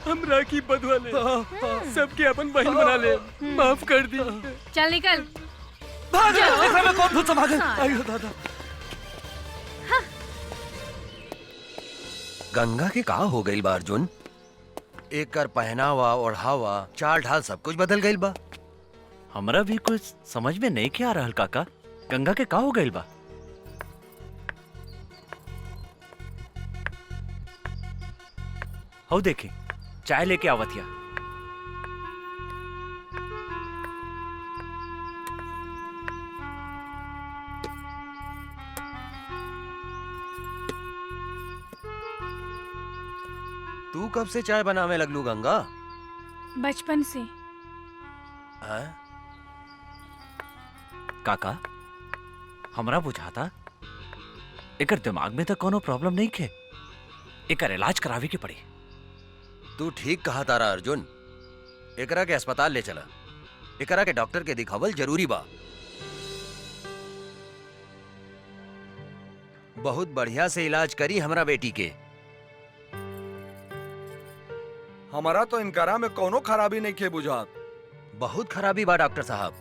हमरा की बदवा ले, सबके अपन बहन बना ले, माफ कर दी। चल निकल। भाग जा, देखा मैं कौन भूत समागम। आयो दादा। गंगा के का हो गइल बा अर्जुन? एकर पहनावा ओढ़ावा चाल ढाल सब कुछ बदल गइल बा। हमरा भी कुछ समझ में नहीं क्या आ रहल काका। गंगा के का हो गइल बा? हो देखी चाय लेके आवतिया। तू कब से चाय बनावे लगलू गंगा? बचपन से। हाँ? काका हमरा बुझाता एकर दिमाग में तो कोनो प्रॉब्लम नहीं खे, एकर इलाज करावे के पड़ी। तू ठीक कहा तारा अर्जुन, एकरा के अस्पताल ले चला, एकरा के डॉक्टर के दिखावल जरूरी बा। बहुत बढ़िया से इलाज करी हमरा बेटी के। हमारा तो इनकारा में कोनो खराबी नहीं खे बुझात। बहुत खराबी बा डॉक्टर साहब,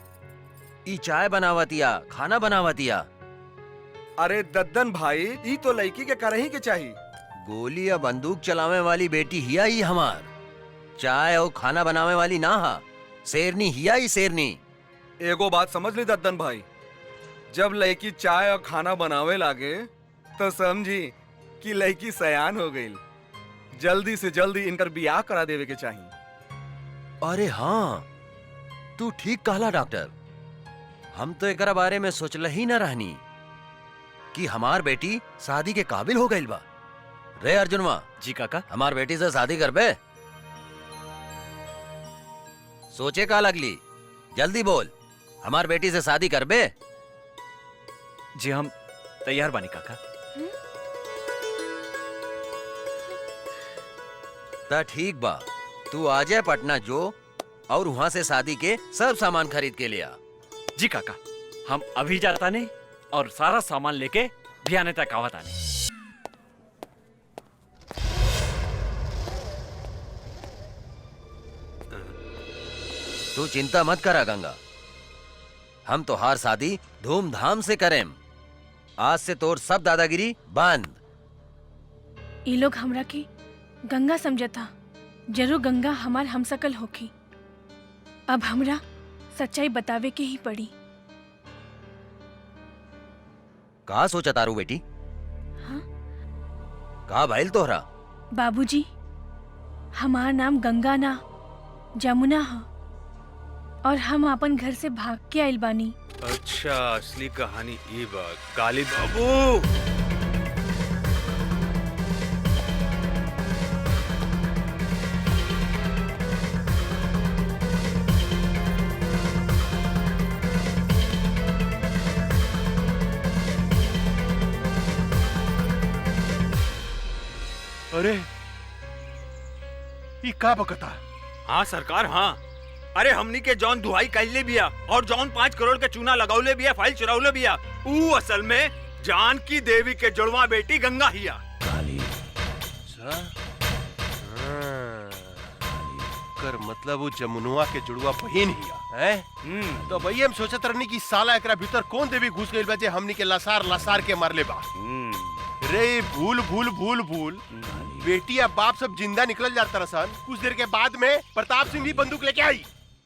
ई चाय बनावतिया, खाना बनावतिया। अरे दद्दन भाई, ई तो लड़की के करही के चाहिए। गोली या बंदूक चलावे वाली बेटी हिया ही हमार, चाय और खाना बनावे वाली ना हा। शेरनी हिया ही शेरनी। एगो बात समझ ली दद्दन भाई, जब लड़की चाय और खाना बनावे लागे तो समझी कि लड़की सयान हो गई। जल्दी से जल्दी इनकर बियाह करा देवे के चाहिए। अरे हाँ, तू ठीक कहला डॉक्टर। हम तो एकरा बारे में सोचल ही न रहनी कि हमार बेटी शादी के काबिल हो गई बा। रे अर्जुनवा। जी काका। हमार बेटी से शादी करबे? सोचे का लगली, जल्दी बोल, हमार बेटी से शादी करबे? जी हम तैयार बानी काका। ता ठीक बा, तू आ जाए पटना जो और वहां से शादी के सब सामान खरीद के लिया। जी काका, हम अभी जाता नहीं और सारा सामान लेके भियाने तक आवत आने। तू चिंता मत करा गंगा, हम तोहार शादी धूमधाम से करें। आज से तोर सब दादागिरी बंद। ये लोग हमरा के गंगा समझता, जरूर गंगा हमार हमसकल होखी। अब हमरा सच्चाई बतावे के ही पड़ी। कहा सोचा तारू बेटी? हाँ? कहा भाईल तोहरा? बाबूजी, हमार नाम गंगा ना जमुना है और हम अपन घर से भाग के आइल बानी। अच्छा, असली कहानी ई बा। काली बाबू, अरे ये का बकता? हाँ सरकार, हाँ। अरे हमनी के जौन दुहाई कैले बिया और जौन 5 करोड़ के चूना लगाउले बिया, फाइल चुराउले बिया, ऊ असल में जानकी देवी के जुड़वा बेटी गंगा हिया। कर मतलब वो जमुनुआ के जुड़वा बहिन हिया है। तो भई हम सोचत रहनी कि साला एकरा भीतर कौन देवी घुस गइल बा जे हमनी के लसार लसार के मारले बा। रे भूल भूल भूल भूल, बेटी या बाप सब जिंदा निकल जाता रसन। कुछ देर के बाद में प्रताप सिंह भी बंदूक लेके आई।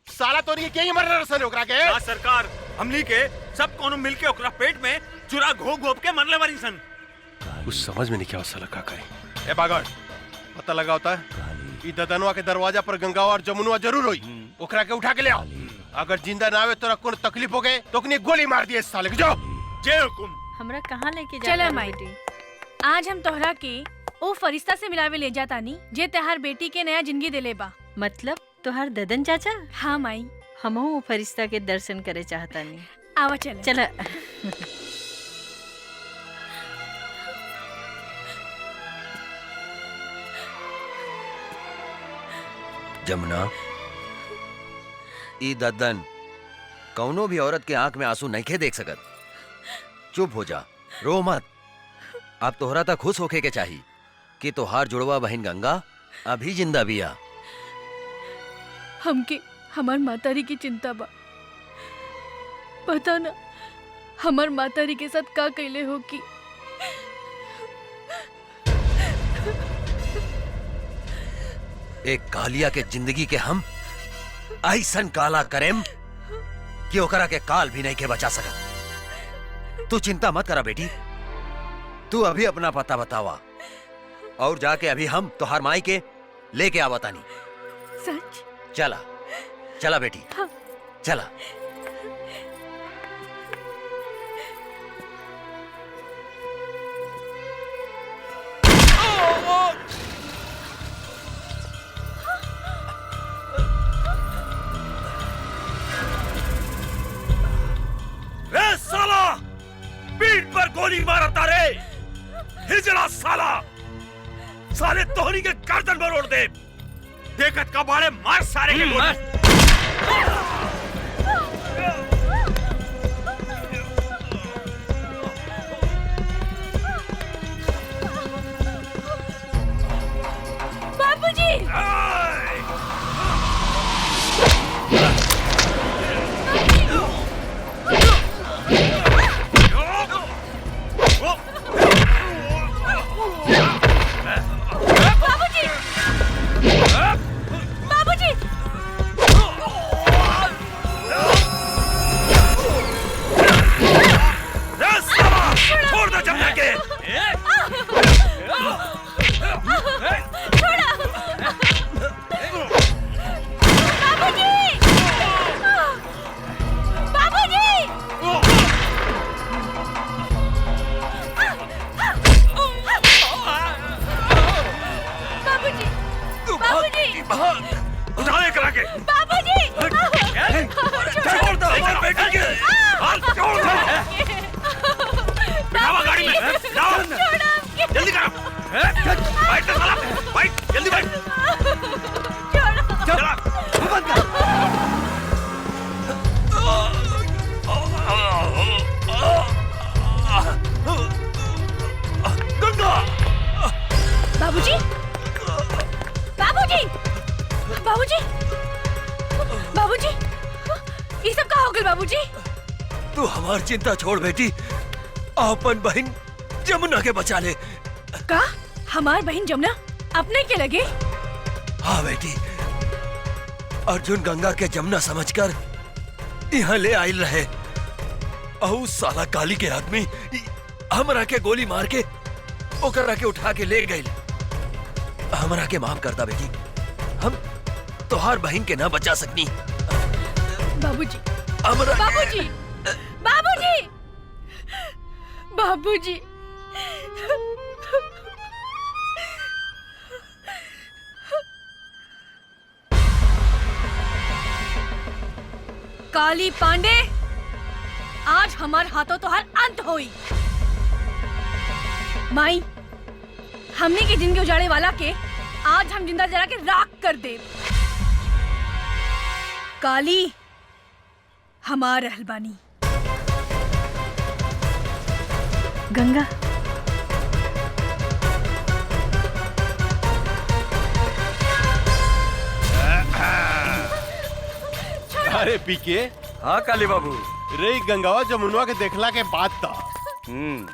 साला तो नहीं क्या मर रसन ओकरा के। हाँ सरकार, हमनी के सब कोनो मिलके ओकरा पेट में चुरा घोप घोप के मरले बारी सन। कुछ समझ में नहीं क्या साला का करे। ए बागड़, पता लगा होता है ई ददनवा के दरवाजा पर गंगा और जमुनुआ जरूर होई। ओकरा के उठा के ले आओ। अगर जिंदा ना आवे तो कोई तकलीफ हो गए तो कनी गोली मार दिए साले के। जाओ। जय हुकुम। हमरा कहाँ लेके जा? चला माई, आज हम तोहरा के ओ फरिश्ता से मिलावे ले जातानी जे तहार बेटी के नया जिंदगी देले बा। मतलब तोहार ददन चाचा? हाँ माई, हमहू वो फरिश्ता के दर्शन करे चाहतानी। आवा चला। चला। जमुना, ई दद्दन कौनो भी औरत के आंख में आंसू नहीं खे देख सकत। चुप हो जा, रो मत। अब तोहरा तक खुश होके के चाहिए कि तोहार जुड़वा बहन गंगा अभी जिंदा बिया। हमके हमार मातारी की चिंता बा। पता ना हमार मातारी के साथ का कैले हो कि एक कालिया के जिंदगी के हम ऐसन काला करेम कि ओकरा के काल भी नहीं के बचा सकत। तू चिंता मत करा बेटी, तू अभी अपना पता बतावा और जाके अभी हम तोहार माई के लेके आवता नहीं। सच? चला चला बेटी, चला। रे साला, पीठ पर गोली मारता रे, हिजड़ा साला, साले तोहरी के गर्दन में रोड़ दे। देखत का बाड़े मार सारे के गोली। बाबूजी! बाबूजी! बाबूजी! छोड़ दो जमुना के। छोड़ा! बाबूजी! बाबूजी! बाबूजी! बाबूजी! उठा ले करा के। बाबूजी! छोड़ दो हमारी बेटी के। हाथ छोड़ दो। बिठावा गाड़ी में। जाओ। जल्दी करो। बैठ तो साला, बैठ, जल्दी बैठ। चला। बंद कर। गंगा। बाबूजी! बाबूजी! बाबूजी! बाबूजी! ये सब कहाँ हो गए बाबूजी? तू हमार चिंता छोड़ बेटी, अपन बहन जमुना के बचा ले। का? हमार बहन जमुना अपने के लगे? हाँ बेटी, अर्जुन गंगा के जमुना समझकर यहाँ ले आयल रहे। अहू साला काली के आदमी हमरा के गोली मार के ओकरा के उठा के ले गए। हमरा के माफ कर दा बेटी, हम तोहार बहन के ना बचा सकनी। बाबूजी! हमरा बाबूजी! बाबूजी! बाबूजी! काली पांडे, आज हमारे हाथों तो हर अंत होई। माई, हमने की जिंदगी उजाड़े वाला के आज हम जिंदा जला के राख कर दे। काली हमार रहलबानी। गंगा, अरे पीके। हाँ काली बाबू। रे गंगावा जमुनवा के देखला के बाद था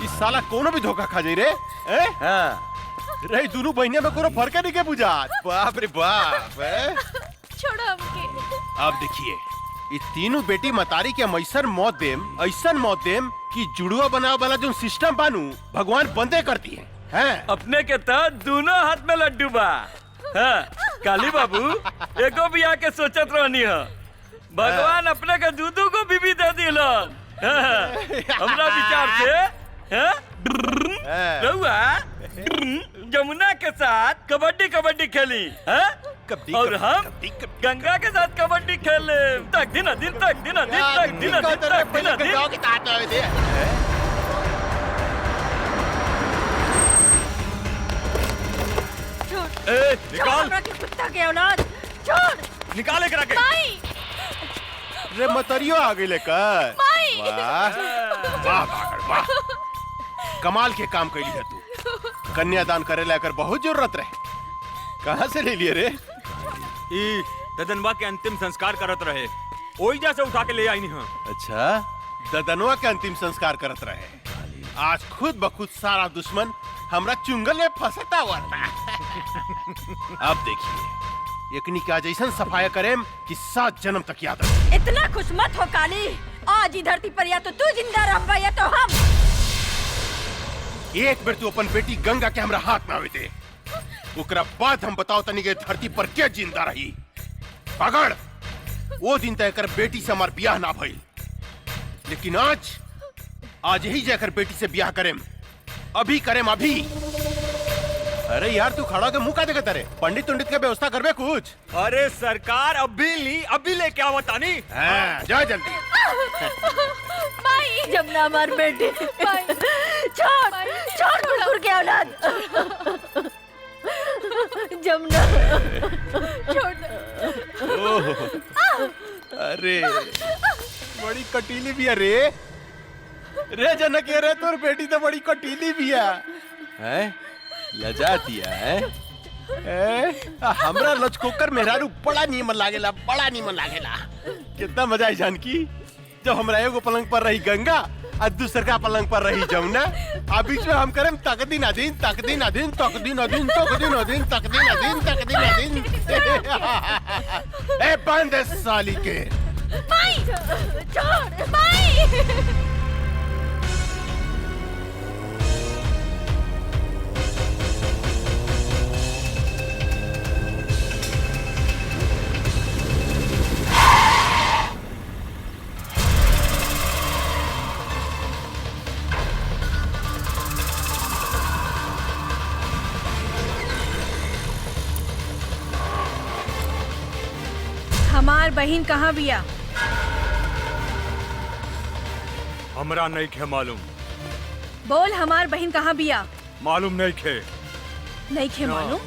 इस साला कोनो भी धोखा खा जाई रे। हाँ। रे दोनों बहनिया में कोनो फर्क नहीं के बुझात। बाप रे बाप। छोड़ो हमके। अब देखिए, ये तीनों बेटी मतारी के हम ऐसन मौत देम कि जुड़वा बनावे वाला जो सिस्टम बानू भगवान बंदे करती है। अपने के तो दोनों हाथ में लड्डू बा। हाँ, काली बाबू एको भी आके सोचत रहनी है, भगवान अपने के दूधू को बीबी दे दिलन। हमरा विचार से रहुआ जमुना के साथ कबड्डी कबड्डी खेली और हम गंगा के साथ कबड्डी खेले तक दिन निकाल कुत्ता के औलाद, छोड़। निकाले करा के। माई! रे मतरियो आ गई लेकर। माई! वाह वाह पागल वाह, कमाल के काम कैली है तू। कन्यादान करे लेकर बहुत जरूरत रहे, कहाँ से ले लिए रे? ई ददनवा के अंतिम संस्कार करत रहे, ओइजा से उठा के ले आई नहीं। अच्छा, ददनवा के अंतिम संस्कार करत रहे। आज खुद बखुद सारा दुश्मन हमरा चुंगल में फंसता हुआ था। अब देखिए, एकनी का जैसन सफाया करेम कि 7 जन्म तक याद रहे। इतना खुश मत हो काली, आज ही धरती पर या तो तू जिंदा रहबा या तो हम। एक बेर तू अपन बेटी गंगा के हमरा हाथ में आवे दे, ओकरा बाद हम बताओ तनी के धरती पर क्या जिंदा रही। पकड़, वो दिन तय कर बेटी से हमार ब्याह ना भइल, लेकिन आज यही जाकर बेटी से ब्याह करेम, अभी करेम अभी। अरे यार तू खड़ा के मुंह का देखत रे? पंडित उंडित के व्यवस्था करबे कुछ? अरे सरकार अभी लेके आवतानी। हाँ, जा जल्दी। माई जमुना हमार बेटी, छोड़ कुकुर के औलाद। जमुना छोड़ अरे बड़ी कटीली भी है रे। रे जनक रे, तोर बेटी तो बड़ी कटीली भी है। लजाती है। हमरा लचकोकर मेहरारू बड़ा नीमन लागेला, बड़ा नीमन लागेला। कितना मजा आई जानकी, जब हमरा एगो पलंग पर रही गंगा और दूसरा पलंग पर रही जमुना, आ बीच में हम करें तकदीन अदीन तकदीन अदीन तकदीन अदीन तकदीन अदीन तकदीन अदीन तकदीन अदीन। ए बंद साली के। माई छोड़ माई। हमार बहन कहाँ बिया? हमरा नहीं खे मालूम। बोल, हमार बहन कहाँ बिया? मालूम नहीं खे। नहीं खे मालूम?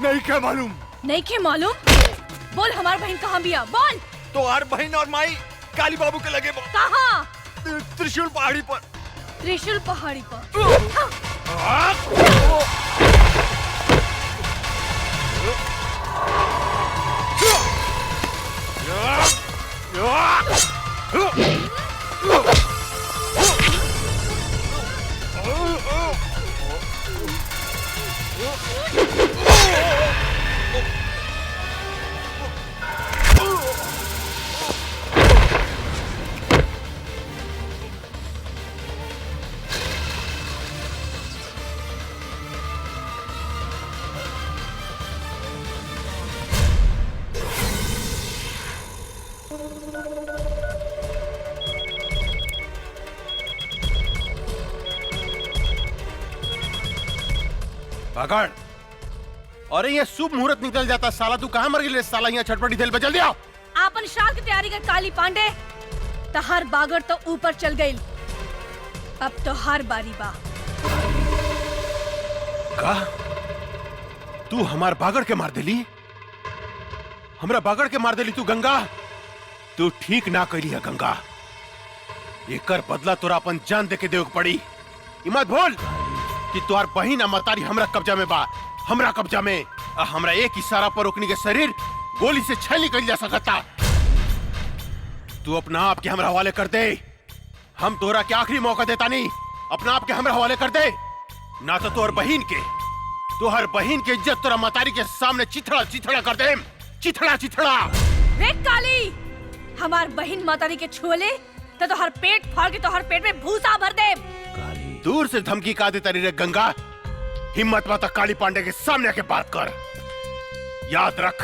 नहीं क्या मालूम? नहीं के मालूम? बोल, हमार बहन कहाँ बिया? बोल। तो हर बहन और माई काली बाबू के लगे कहाँ? त्रिशूल पहाड़ी पर। त्रिशूल पहाड़ी पर। पकड़। अरे ये शुभ मुहूर्त निकल जाता साला, तू कहाँ मर गई साला? यहाँ छटपटी दिल पे जल्दी आओ। आपन शादी की तैयारी कर काली पांडे। तहार बागर तो ऊपर चल गई, अब तो हर बारी बा। का तू हमार बागड़ के मार देली? हमरा बागड़ के मार देली तू गंगा? तू ठीक ना कैली है गंगा। एकर बदला तोरा अपन जान दे के देव पड़ी। मत भूल कि तोहार बहिन अमतारी हमरा कब्जा में बा, हमरा कब्जा में। हमरा एक इशारा पर ओकनी के शरीर गोली से छेली कर जा सकता। तू अपना आप के हमरा हवाले कर दे। हम तोरा के आखिरी मौका देता नहीं, अपना आप के हमरा हवाले कर दे, ना तो तोहर बहिन के, तोहर बहिन के इज्जत तोरा मतारी के सामने चिथड़ा चिथड़ा कर दे। चिथड़ा चिथड़ा। रे काली, हमार बहिन मातारी के छुले तो तोहर पेट फाड़ के तोहर पेट में भूसा भर दे। दूर से धमकी का देता रे गंगा। हिम्मत माता काली पांडे के सामने आके बात कर। याद रख,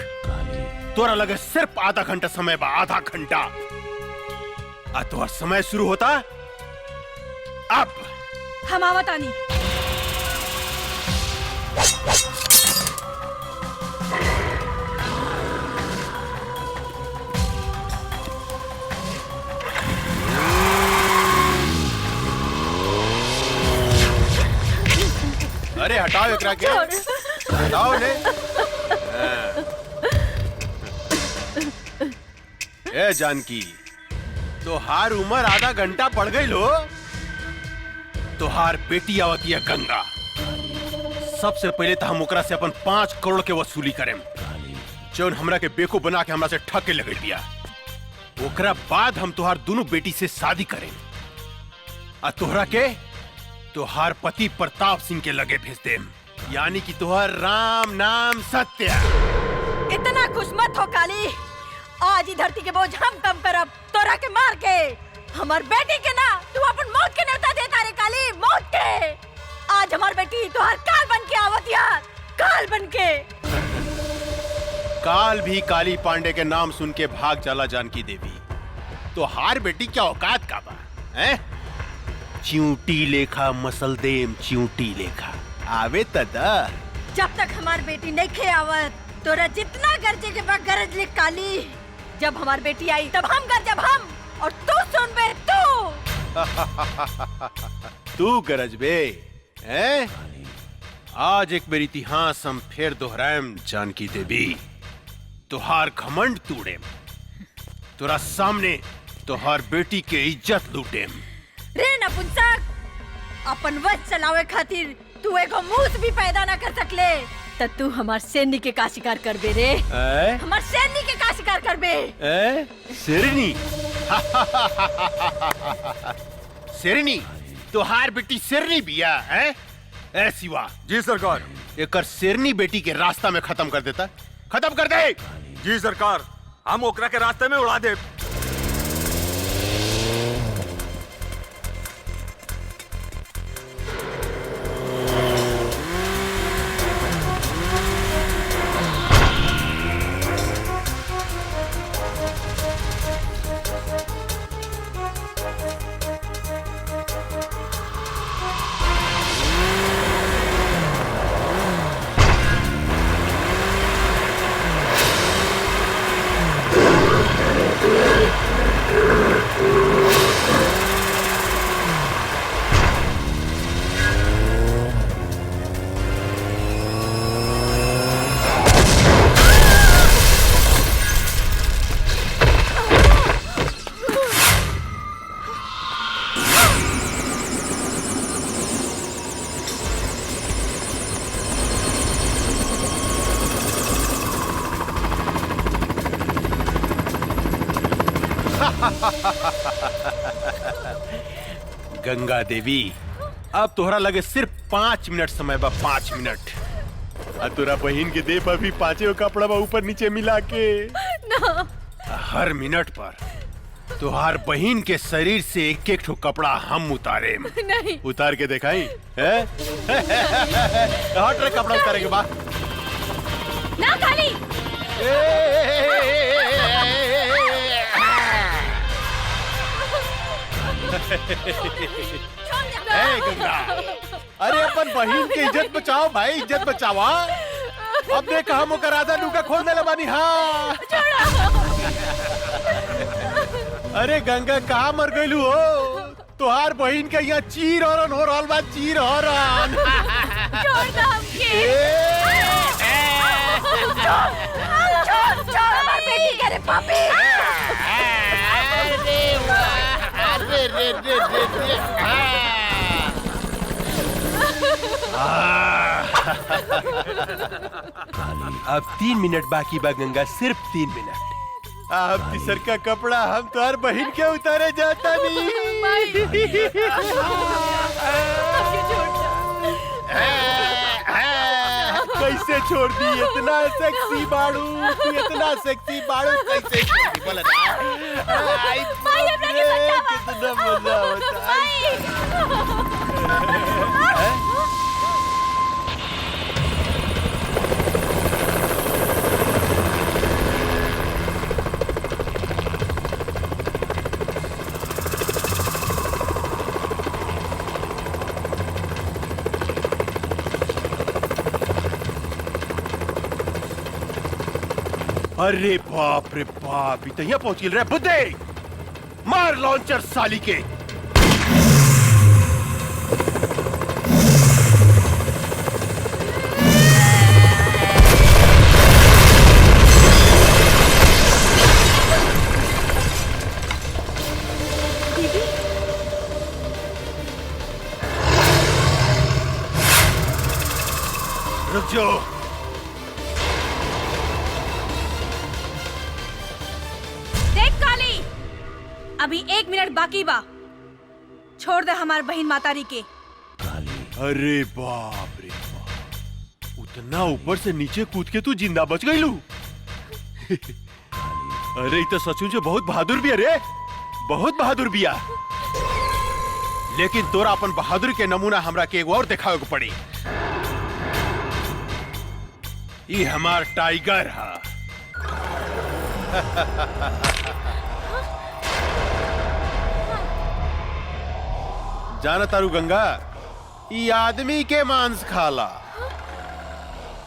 तोरा लगे सिर्फ आधा घंटा समय बा, आधा घंटा। तोहर समय शुरू होता अब। हम आवतानी। अरे हटाओ एकरा के, हटाओ ने। ए जानकी, तोहार उम्र आधा घंटा बढ़ गई लो। तोहार बेटी आवती है गंगा। सबसे पहले तो हम ओकरा से अपन 5 करोड़ के वसूली करें, जौन हमरा के बेवकूफ बना के हमरा से ठग के लगे दिया। ओकरा बाद हम तोहार दोनों बेटी से शादी करें। तोहरा के तुहार पति प्रताप सिंह के लगे भेज देम, यानी कि तुहार राम नाम सत्य। इतना खुश मत हो काली, आज ही धरती के बोझ हम कम करब तोरा के मार के। हमार बेटी के ना तू अपन मौत के न्योता देता रे काली, मौत के। आज हमार बेटी तोहर काल बन के आवत यार, काल बन के। काल भी काली पांडे के नाम सुन के भाग चला जानकी देवी। तो हार बेटी क्या औकात का बा हैं? चिंटी लेखा मसल देम, चिंटी लेखा आवे तदा। जब तक हमार बेटी नहीं खे आवत तोरा जितना गरजे के बाद गरज ले काली। जब हमार बेटी आई तब हम गरजब हम, और तू सुन बे तू। तू गरज बे हैं? आज एक बेर इतिहास हम फिर दोहराएम जानकी देवी। तुहार घमंड तोड़ेम, तोरा सामने तुहार बेटी के इज्जत लूटेम। रे नपुंसक, अपन वश चलावे खातिर तू एगो मूस भी पैदा ना कर सकले, त तू हमार सैनी के का शिकार करबे रे? हमार सैनी के का शिकार करबे? शेरनी? शेरनी? तुहार बेटी शेरनी बिया है? ए शिवा। जी सरकार। एकर शेरनी बेटी के रास्ता में खत्म कर देता, खत्म कर दे। जी सरकार, हम ओकरा के रास्ते में उड़ा दे। गंगा देवी, अब तोहरा लगे सिर्फ 5 मिनट समय बा, 5 मिनट। तोरा बहन के दे पर भी 5 कपड़ा बा ऊपर नीचे मिला के ना। हर मिनट पर तुहार बहन के शरीर से एक एक ठो कपड़ा हम उतारे। नहीं। उतार के दिखाई है? हट रे, कपड़ा उतारे के बाद ना खाली। गंगा, अरे अपन बहन की इज्जत बचाओ भाई, इज्जत बचावा। अब देख हम ओकर आधा लुका खोल देले बानी। हाँ अरे गंगा कहाँ मर गइलू हो? तुहार बहन के यहाँ चीर हरन हो रहल बा, चीर हरन। छोड़ दो हमके। छोड़ हमार बेटी के रे पापी। अब 3 मिनट बाकी बा गंगा, सिर्फ 3 मिनट। अब तीसर का कपड़ा हम तुहार बहन के उतारे जाता नहीं। कैसे छोड़ दी? इतना सेक्सी बाड़ू, तू इतना सेक्सी बाड़ू, कैसे छोड़ दी? बोला ना। कितना मजा होता है। अरे बाप रे बाप, इतना पहुंच गिल रहा है। बुद्धे मार लॉन्चर साली के। रुक जाओ। देख काली, अभी 1 मिनट बाकी बा। छोड़ दे हमार बहन मातारी के। अरे बाप रे बाप, उतना ऊपर से नीचे कूद के तू जिंदा बच गई लू। अरे ये तो सचमुच बहुत बहादुर भी है रे, बहुत बहादुर बिया। लेकिन तोरा अपन बहादुर के नमूना हमरा के एगो और दिखावे को पड़ी। ये हमार टाइगर है। जाना तारू गंगा, ये आदमी के मांस खाला।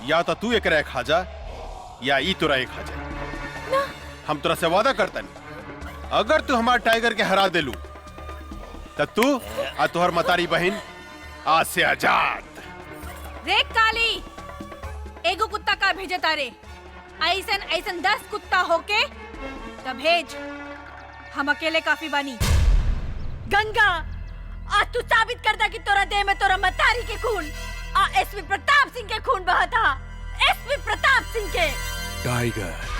या तो तू एक खा जा या ई तोरा एक खा जा। हम तोरा से वादा करतन, अगर तू हमार टाइगर के हरा देलू तब तू और तुहर मतारी बहन आज से आजाद। देख काली, एगो कुत्ता का भेजे तारे, ऐसन ऐसन 10 कुत्ता होके तब भेज, हम अकेले काफी बानी। गंगा, आज तू साबित कर दा कि तोरा देह में तोरा मतारी के खून एसपी प्रताप सिंह के खून बहा था। एसपी प्रताप सिंह के। टाइगर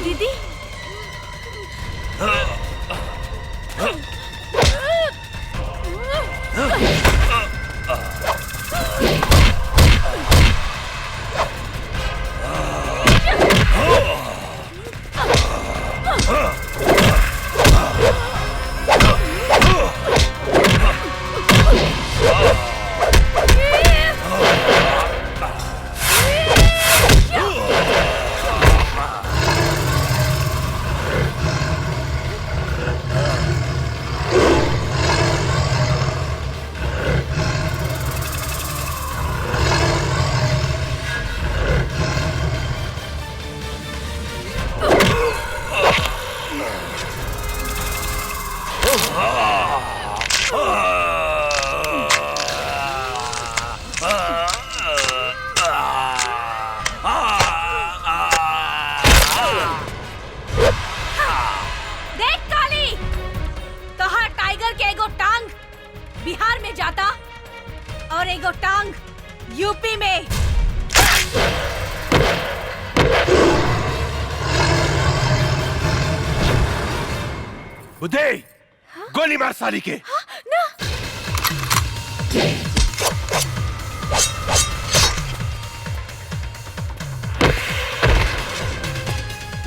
दीदी, देख काली, तोहर टाइगर के एगो टांग बिहार में जाता और एगो टांग यूपी में। बुद्धे, गोली मार साली के।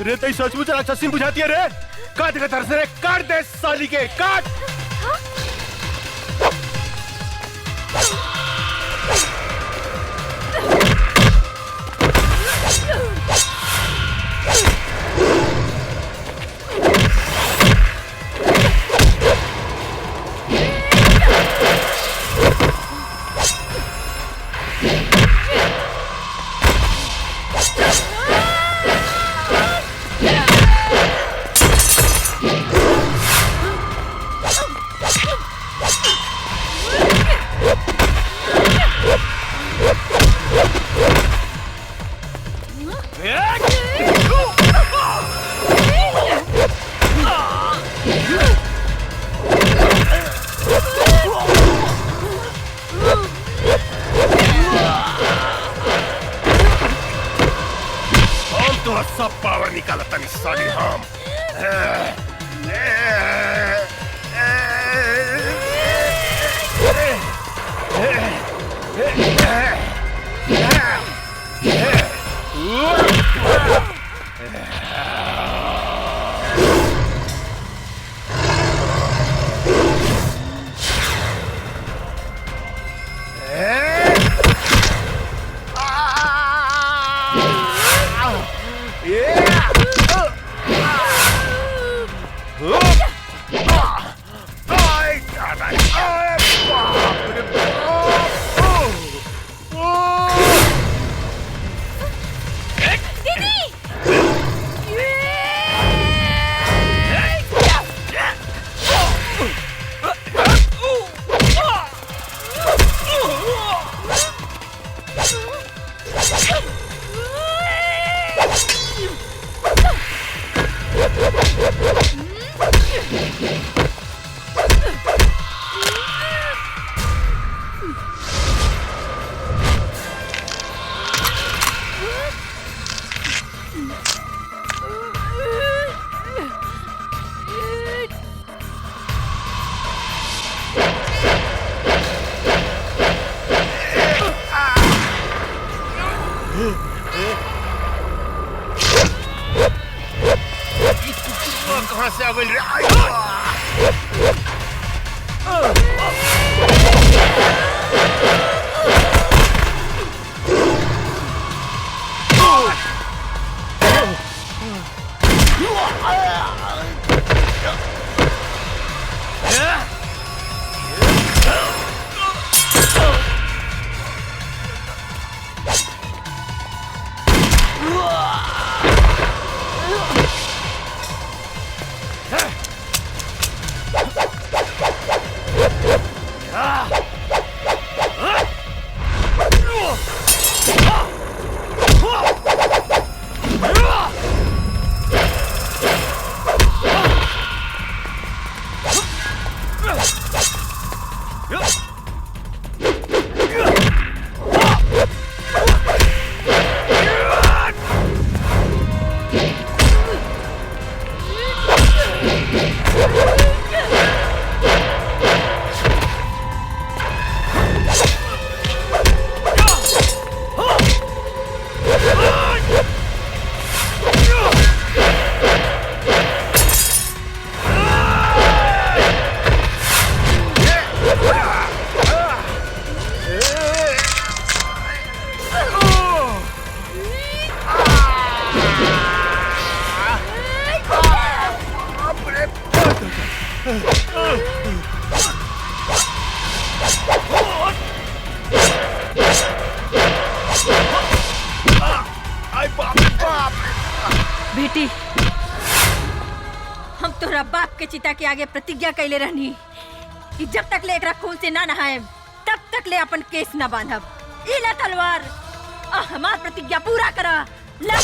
रे तई सचमुच राक्षसी बुझाती है रे। काट के तरस रे, काट दे साली के, काट। Yeah. कहाँ से आ गई रे? बेटी, हम तोरा बाप के चिता के आगे प्रतिज्ञा कैले रहनी कि जब तक ले एकरा खून से ना नहाए तब तक ले अपन केस ना बांधब। ई ला तलवार, हमार प्रतिज्ञा पूरा करा। ला।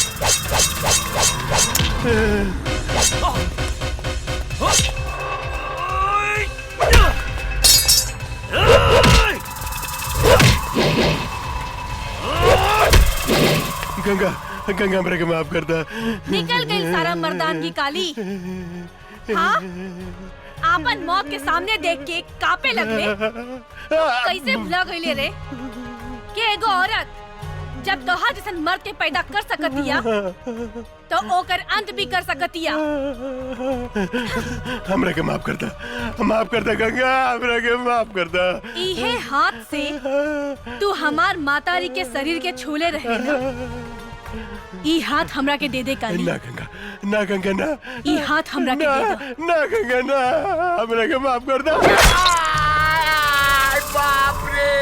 गंगा गंगा मेरे को माफ कर दे। निकल गई सारा मर्दान की काली। हाँ, आपन मौत के सामने देख के कापे लगले। कैसे भुला गईले रे कि एगो औरत जब तोहार जैसन मर्द के पैदा कर सकतिया तो ओकर अंत भी कर सकतिया। हमरा के माफ कर दे गंगा, हमरा के माफ कर दे। इहे हाथ से तू हमार मातारी के शरीर के छूले रहे ना। ई हाथ हमरा के दे दे काली। ना गंगा, ना गंगा ना। ई हाथ हमरा के दे दो। ना गंगा ना, हमरा के माफ कर दे। बाप रे।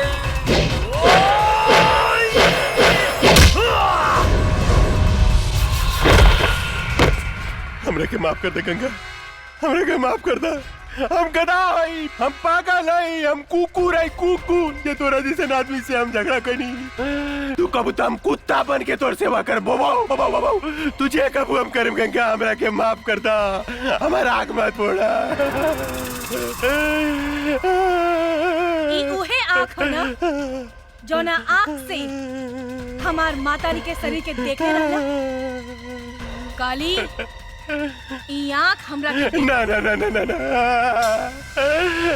हमरा के माफ कर दे गंगा, हमरा के माफ कर दे। हम गधा हई, हम पागल हई, हम कुकुर हई, कुकुर। ये तोरा जैसे आदमी से हम झगड़ा करी। तू कब तो हम कुत्ता बन के तोर सेवा कर बोबो। तुझे कब हम करम गंगा, हमरा के माफ कर दा। हमारा आग मत फोड़ा। ई उहे आँख हो ना जो ना आँख से हमार मातारी के शरीर के देखे रहला। काली, ई आँख हमरा के ना ना ना ना ना,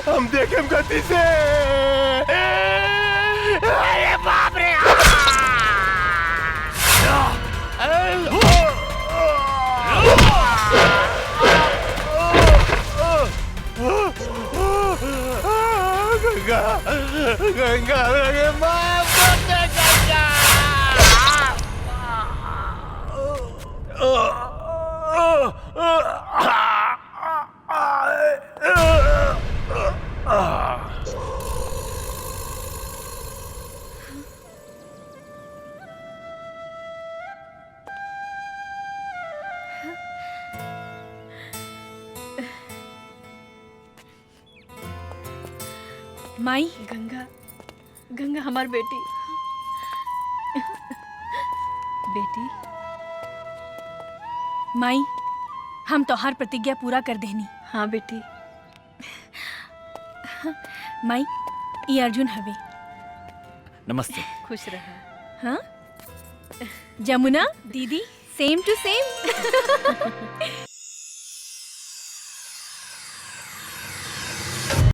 हम देखें गति से। अरे बाप रे। गंगा गंगा मेरे माफ कर दे गंगा। माई, गंगा, गंगा हमार बेटी। बेटी, माई, हम तोहार प्रतिज्ञा पूरा कर देनी। हाँ बेटी। माई, ये अर्जुन हवे। नमस्ते। खुश रहा। हाँ, जमुना दीदी, सेम टू सेम।